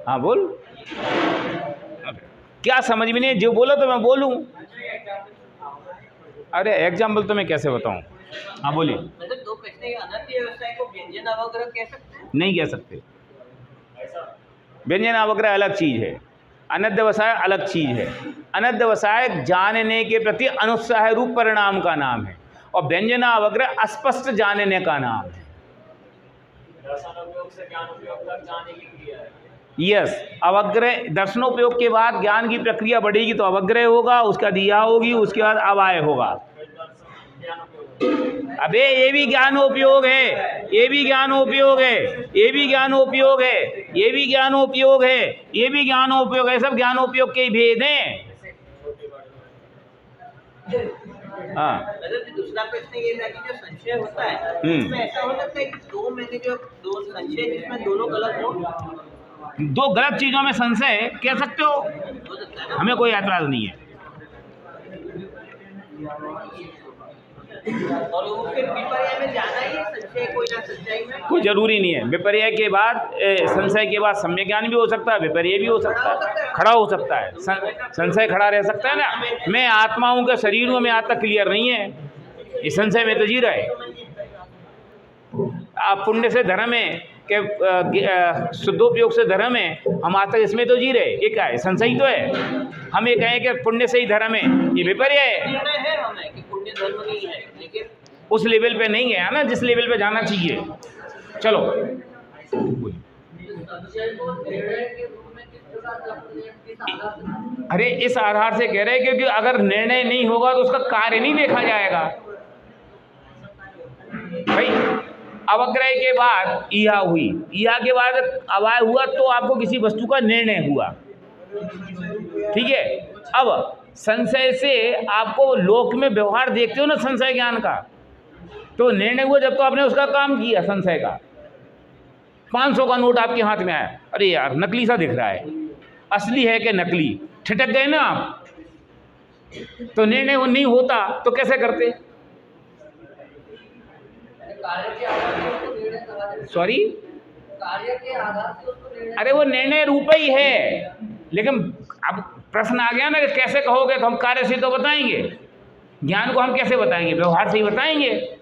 हाँ बोल, क्या समझ में नहीं? जो बोलो तो मैं बोलूं। अरे एग्जाम्पल तो मैं कैसे बताऊं? हाँ बोलिए। मतलब दो प्रश्न है, अनंत व्यवसाय को व्यंजन अवग्रह कह सकते हैं? नहीं कह सकते। व्यंजन अवग्रह अलग चीज है, अनध्यवसाय अलग चीज है। अनध्यवसाय जानने के प्रति अनुत्साह रूप परिणाम का नाम है, और व्यंजन अवग्रह अस्पष्ट जानने का नाम है। यस, अवग्रह दर्शनोपयोग के बाद ज्ञान की प्रक्रिया बढ़ेगी तो अवग्रह होगा, उसका दिया होगी, उसके बाद अवाय होगा। अबे ये भी ज्ञानोपयोग है, ये भी ज्ञानोपयोग है, ये भी ज्ञानोपयोग है, ये भी ज्ञानोपयोग है, ये भी ज्ञानोपयोग है, सब ज्ञानोपयोग के ही भेद हैं। हाँ, मतलब दूसरा प्रश्न ये था कि जो संशय होता है उसमें ऐसा हो सकता है कि दो मैंने जो दो संशय जिसमें दोनों गलत हो, दो गलत चीजों में संशय कह सकते हो, सकता है ना? हमें कोई ऐतराज नहीं है। और वो फिर विपर्य में जाना ही है, संशय कोई ना सच्चाई में कोई जरूरी नहीं है। विपर्य के बाद संशय के बाद सम्यक ज्ञान भी हो सकता है, विपर्य भी हो सकता है, खड़ा हो सकता है। संशय खड़ा रह सकता है ना, मैं आत्मा हूं का शरीर हूं, मैं आज तक क्लियर नहीं है, ये संशय में तो जी रहा है। आप पुण्य से धर्म है कि शुद्धोपयोग से धर्म है, हम आज तक इसमें तो जी रहे, ये क्या है? संशय तो है। हम ये कहें कि पुण्य से ही धर्म है, ये विपर्य है। निर्णय है हमें कि पुण्य धर्म नहीं है, लेकिन उस लेवल पे नहीं गया ना जिस लेवल पे जाना चाहिए। चलो संशय को निर्णय के रूप में किस अरे इस आधार से कह रहे हैं क्योंकि अगर निर्णय नहीं होगा तो उसका कार्य नहीं देखा जाएगा भाई। अवग्रह के बाद ईहा हुई, ईहा के बाद अवाय हुआ तो आपको किसी वस्तु का निर्णय हुआ, ठीक है। अब संशय से आपको लोक में व्यवहार देखते हो ना संशय ज्ञान का, तो निर्णय हुआ जब तो आपने उसका काम किया संशय का। 500 का नोट आपके हाथ में आया, अरे यार नकली सा दिख रहा है, असली है कि नकली, ठिठक गए ना आप। तो निर्णय वो नहीं होता तो कैसे करते? सॉरी, कार्य के आधार से उसको निर्णय, अरे वो निर्णय रूप ही है, लेकिन अब प्रश्न आ गया ना कि कैसे कहोगे, तो हम कार्य से तो बताएंगे, ज्ञान को हम कैसे बताएंगे? व्यवहार से ही बताएंगे,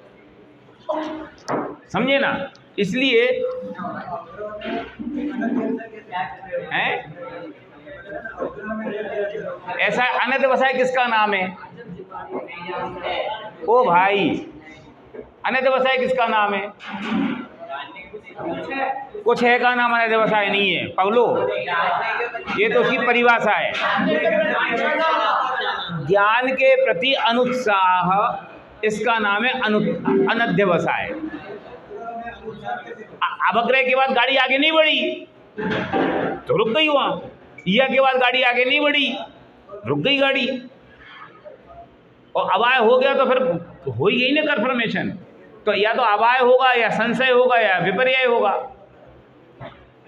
समझे ना। इसलिए हैं ऐसा अनध्यवसाय किसका नाम है? ओ भाई, अनध्यवसाय किसका नाम है? कुछ है का नाम अनध्यवसाय नहीं है पगलो, ये तो उसकी परिभाषा है। ज्ञान के प्रति अनुत्साह, इसका नाम है अनध्यवसाय। अवग्रह के बाद गाड़ी आगे नहीं बढ़ी तो रुक गई वहां, ईहा के बाद गाड़ी आगे नहीं बढ़ी, रुक गई गाड़ी, और अवाय हो गया तो फिर हो ही गई ना कन्फर्मेशन। तो या तो अवाय होगा या संशय होगा या विपर्यय होगा,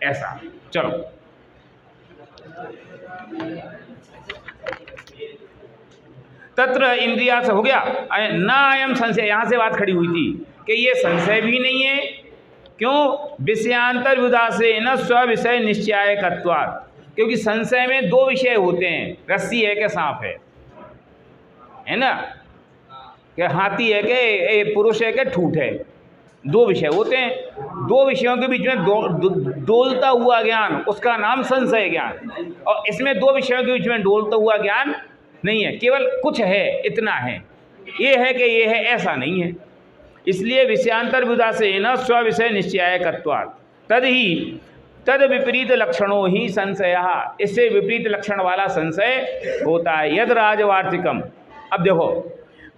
ऐसा। चलो तत्र इंद्रिया से हो गया ना, अयम संशय, यहां से बात खड़ी हुई थी कि ये संशय भी नहीं है। क्यों? विषयांतर विदासे न स्व विषय निश्चयायकत्वात्, क्योंकि संशय में दो विषय होते हैं, रस्सी है कि सांप है ना, कि हाथी है कि पुरुष है कि ठूठ है, दो विषय होते हैं। दो विषयों के बीच में डोलता हुआ ज्ञान, उसका नाम संशय ज्ञान। और इसमें दो विषयों के बीच में डोलता हुआ ज्ञान नहीं है, केवल कुछ है, इतना है, ये है कि ये है, ऐसा नहीं है। इसलिए विषयांतर विदा से न स्व विषय निश्चयायकत्वात् तद विपरीत लक्षणों ही संशय, इससे विपरीत लक्षण वाला संशय होता है। यद राजवार्तिकम, अब देखो,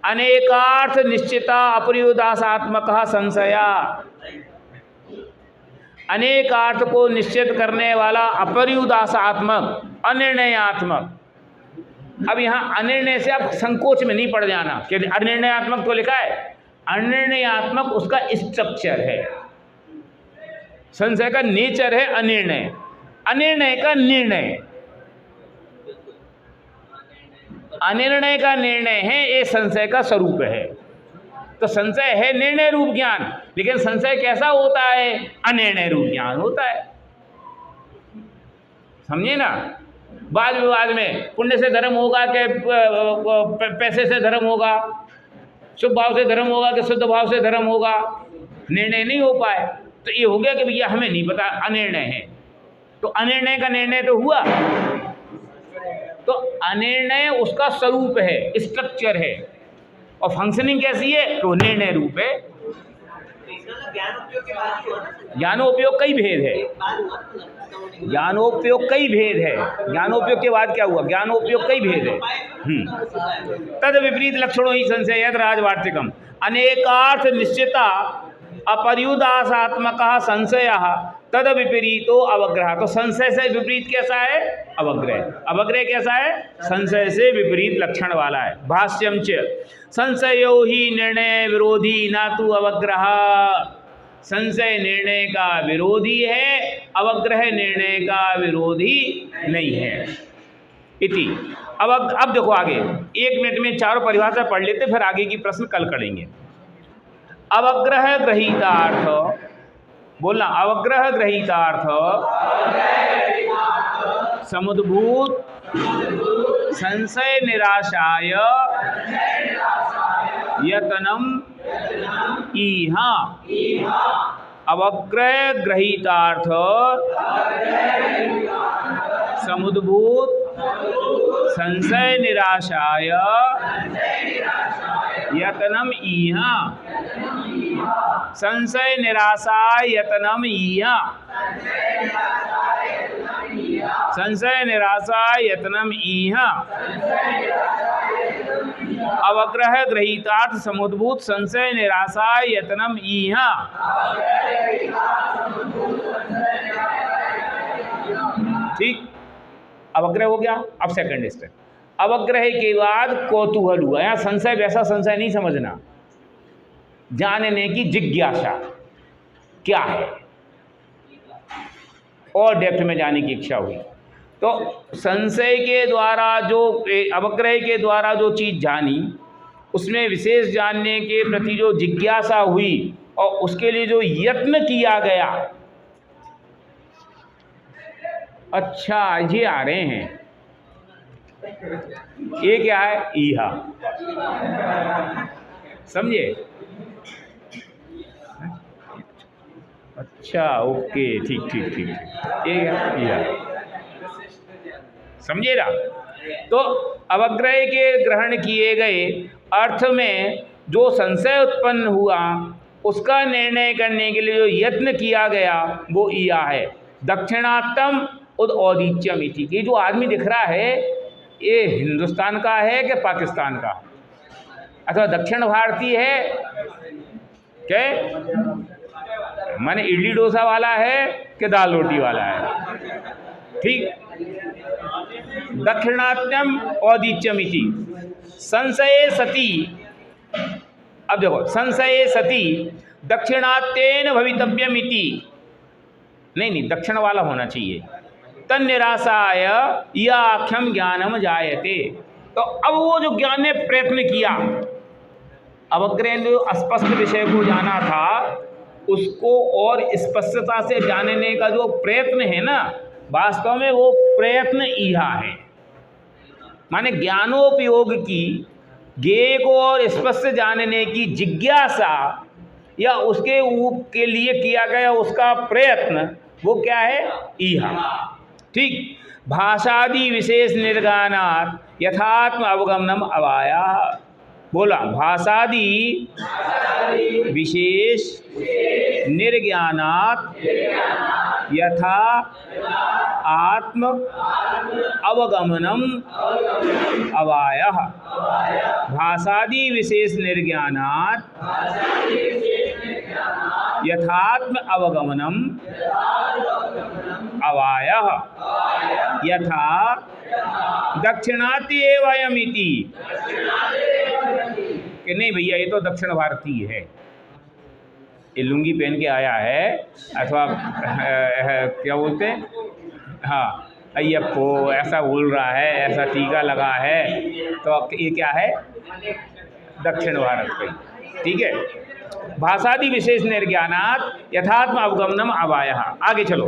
अनेकार्थ निश्चिता अपरियुदासात्मक संशया, अनेकार्थ को निश्चित करने वाला अपरियुदासात्मक, अनिर्णयात्मक। अब यहाँ अनिर्णय से आप संकोच में नहीं पड़ जाना कि अनिर्णयात्मक तो लिखा है, अनिर्णयात्मक उसका स्ट्रक्चर है, संशय का नेचर है अनिर्णय, अनिर्णय का निर्णय, अनिर्णय का निर्णय है, ये संशय का स्वरूप है। तो संशय है निर्णय रूप ज्ञान, लेकिन संशय कैसा होता है? अनिर्णय रूप ज्ञान होता है, समझे ना। वाद विवाद में पुण्य से धर्म होगा कि पैसे से धर्म होगा, शुभ भाव से धर्म होगा कि शुद्ध भाव से धर्म होगा, निर्णय नहीं हो पाए, तो ये हो गया कि भैया हमें नहीं पता, अनिर्णय है। तो अनिर्णय का निर्णय तो हुआ, तो अनिर्णय उसका स्वरूप है, स्ट्रक्चर है, और फंक्शनिंग कैसी है? तो निर्णय रूप है। ज्ञानोपयोग कई भेद है, ज्ञानोपयोग कई भेद है, ज्ञानोपयोग के बाद क्या हुआ? ज्ञानोपयोग कई भेद है। तद विपरीत लक्षणों ही संशय यद राजवार्तिकम अनेकार्थ निश्चिता अपरियुदासात्मक संशय तद विपरीतो अवग्रह। तो संशय से विपरीत कैसा है? अवग्रह। अवग्रह कैसा है? संशय से विपरीत लक्षण वाला है। भाष्यम च संशयो ही निर्णय विरोधी ना तो अवग्रह। संशय निर्णय का विरोधी है, अवग्रह निर्णय का विरोधी नहीं है। इति अब देखो आगे, 1 मिनट में चारों परिभाषा पढ़ लेते, फिर आगे की प्रश्न कल करेंगे। अवग्रह ग्रहीतार्थ, बोलना, अवग्रह ग्रहीतार्थ समुद्भूत संशय निराशाय यतनम ईहा। अवग्रह ग्रहीतार्थ समुद्भूत संशय निराशाय यतनम ईहा। संशय निराशा यतनम ईहा। संशय निराशा यत्नम इह अवग्रह गृहीतार्थ समुद्भूत संशय निराशा यत्नम इह। ठीक, अवग्रह हो गया। अब सेकंड स्टेप, अवग्रह के बाद कौतूहल हुआ। यहाँ संशय वैसा संशय नहीं समझना, जानने की जिज्ञासा क्या है और डेप्थ में जाने की इच्छा हुई। तो संशय के द्वारा जो अवग्रह के द्वारा जो चीज़ जानी, उसमें विशेष जानने के प्रति जो जिज्ञासा हुई और उसके लिए जो यत्न किया गया। अच्छा, ये आ रहे हैं, ये क्या है? ईहा, समझे? अच्छा, ओके, ठीक ठीक ठीक, ये ईहा, समझे ना? तो अवग्रह के ग्रहण किए गए अर्थ में जो संशय उत्पन्न हुआ, उसका निर्णय करने के लिए जो यत्न किया गया वो ईहा है। दक्षिणात्तम उद औदीच्यम इति। ये जो आदमी दिख रहा है ये हिंदुस्तान का है कि पाकिस्तान का, अथवा दक्षिण भारतीय है क्या, माने इडली डोसा वाला है कि दाल रोटी वाला है? ठीक, दक्षिणात्यम औदीच्यम इति। संशये सति, अब देखो, संशये सति दक्षिणात्येन भवितव्यम इति। नहीं, दक्षिण वाला होना चाहिए। तन्निराशाय याख्यम ज्ञानम जायते। तो अब वो जो ज्ञान ने प्रयत्न किया, अवग्रह ने जो अस्पष्ट विषय को जाना था उसको और स्पष्टता से जानने का जो प्रयत्न है ना, वास्तव में वो प्रयत्न ईहा है। माने ज्ञानोपयोग की, ज्ञेय को और स्पष्ट जानने की जिज्ञासा या उसके के लिए किया गया उसका प्रयत्न, वो क्या है? ईहा। ठीक, भाषादि विशेष निर्गानात् यथात्म अवगमनम अवाया। बोला, भाषादि विशेष निर्ज्ञानात् यथा आत्म अवगमनम अवायः। भाषादि विशेष निर्ज्ञानात् यथात्म अवगमनम अवायः यथा दक्षिणाति एव अयमिति। कि नहीं भैया, ये तो दक्षिण भारतीय है, ये लुंगी पहन के आया है, अथवा क्या बोलते हैं, हाँ, अय्यप्पो ऐसा बोल रहा है, ऐसा टीका लगा है, तो ये क्या है? दक्षिण भारत का। ठीक है, भाषादि विशेष निर्ज्ञानात् यथात्म अवगमनम अवायः। आगे चलो,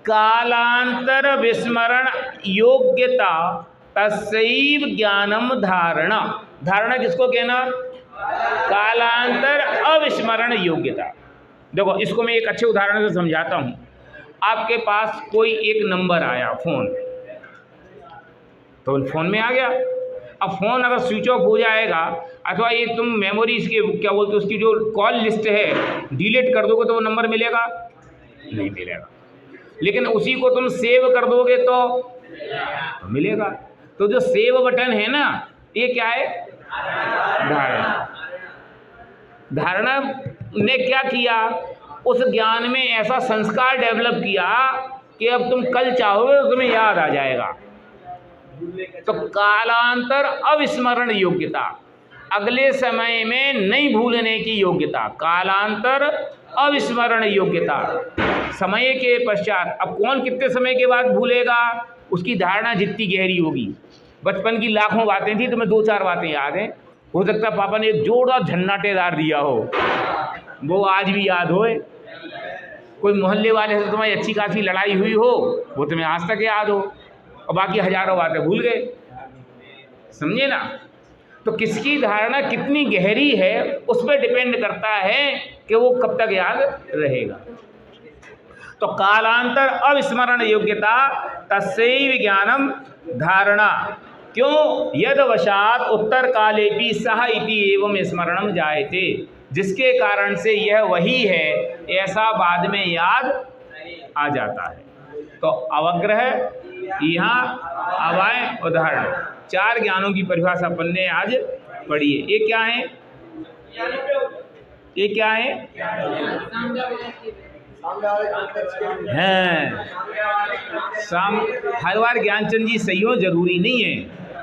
कालांतर विस्मरण योग्यता तस्यैव ज्ञानम धारणा। धारणा किसको कहना? कालांतर अविस्मरण योग्यता। देखो, इसको मैं एक अच्छे उदाहरण से समझाता हूँ। आपके पास कोई एक नंबर आया, फोन, तो फोन में आ गया। अब फोन अगर स्विच ऑफ हो जाएगा, अथवा ये तुम मेमोरी इसकी क्या बोलते उसकी जो कॉल लिस्ट है डिलीट कर दोगे तो वो नंबर मिलेगा? नहीं मिलेगा। लेकिन उसी को तुम सेव कर दोगे तो मिलेगा। तो जो सेव बटन है ना, ये क्या है? धारणा। धारणा ने क्या किया? उस ज्ञान में ऐसा संस्कार डेवलप किया कि अब तुम कल चाहोगे तो तुम्हें याद आ जाएगा। तो कालांतर अविस्मरण योग्यता, अगले समय में नहीं भूलने की योग्यता। कालांतर अविस्मरण योग्यता, समय के पश्चात। अब कौन कितने समय के बाद भूलेगा? उसकी धारणा जितनी गहरी होगी। बचपन की लाखों बातें थी, तुम्हें 2-4 बातें याद हैं। हो सकता है पापा ने एक जोरदार झन्नाटेदार दिया हो, वो आज भी याद होए। कोई मोहल्ले वाले से तुम्हारी अच्छी खासी लड़ाई हुई हो, वो तुम्हें आज तक याद हो, और बाकी हजारों बातें भूल गए। समझे ना? तो किसकी धारणा कितनी गहरी है उस पर डिपेंड करता है कि वो कब तक याद रहेगा। तो कालांतर अविस्मरण योग्यता तस्यैव ज्ञानम धारणा। क्यों? यद वशात उत्तर काले भी सह इति एवं स्मरणम जायते। जिसके कारण से यह वही है ऐसा बाद में याद आ जाता है। तो अवग्रह, यहाँ अवाय, उदाहरण, 4 ज्ञानों की परिभाषा अपन ने आज पढ़ी है। ये क्या है? ये क्या है? हैं, हर बार ज्ञानचंद जी सही हो जरूरी नहीं है,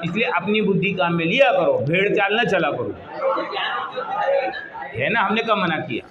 इसलिए अपनी बुद्धि काम में लिया करो, भेड़ चाल न चला करो, है ना? हमने कब मना किया?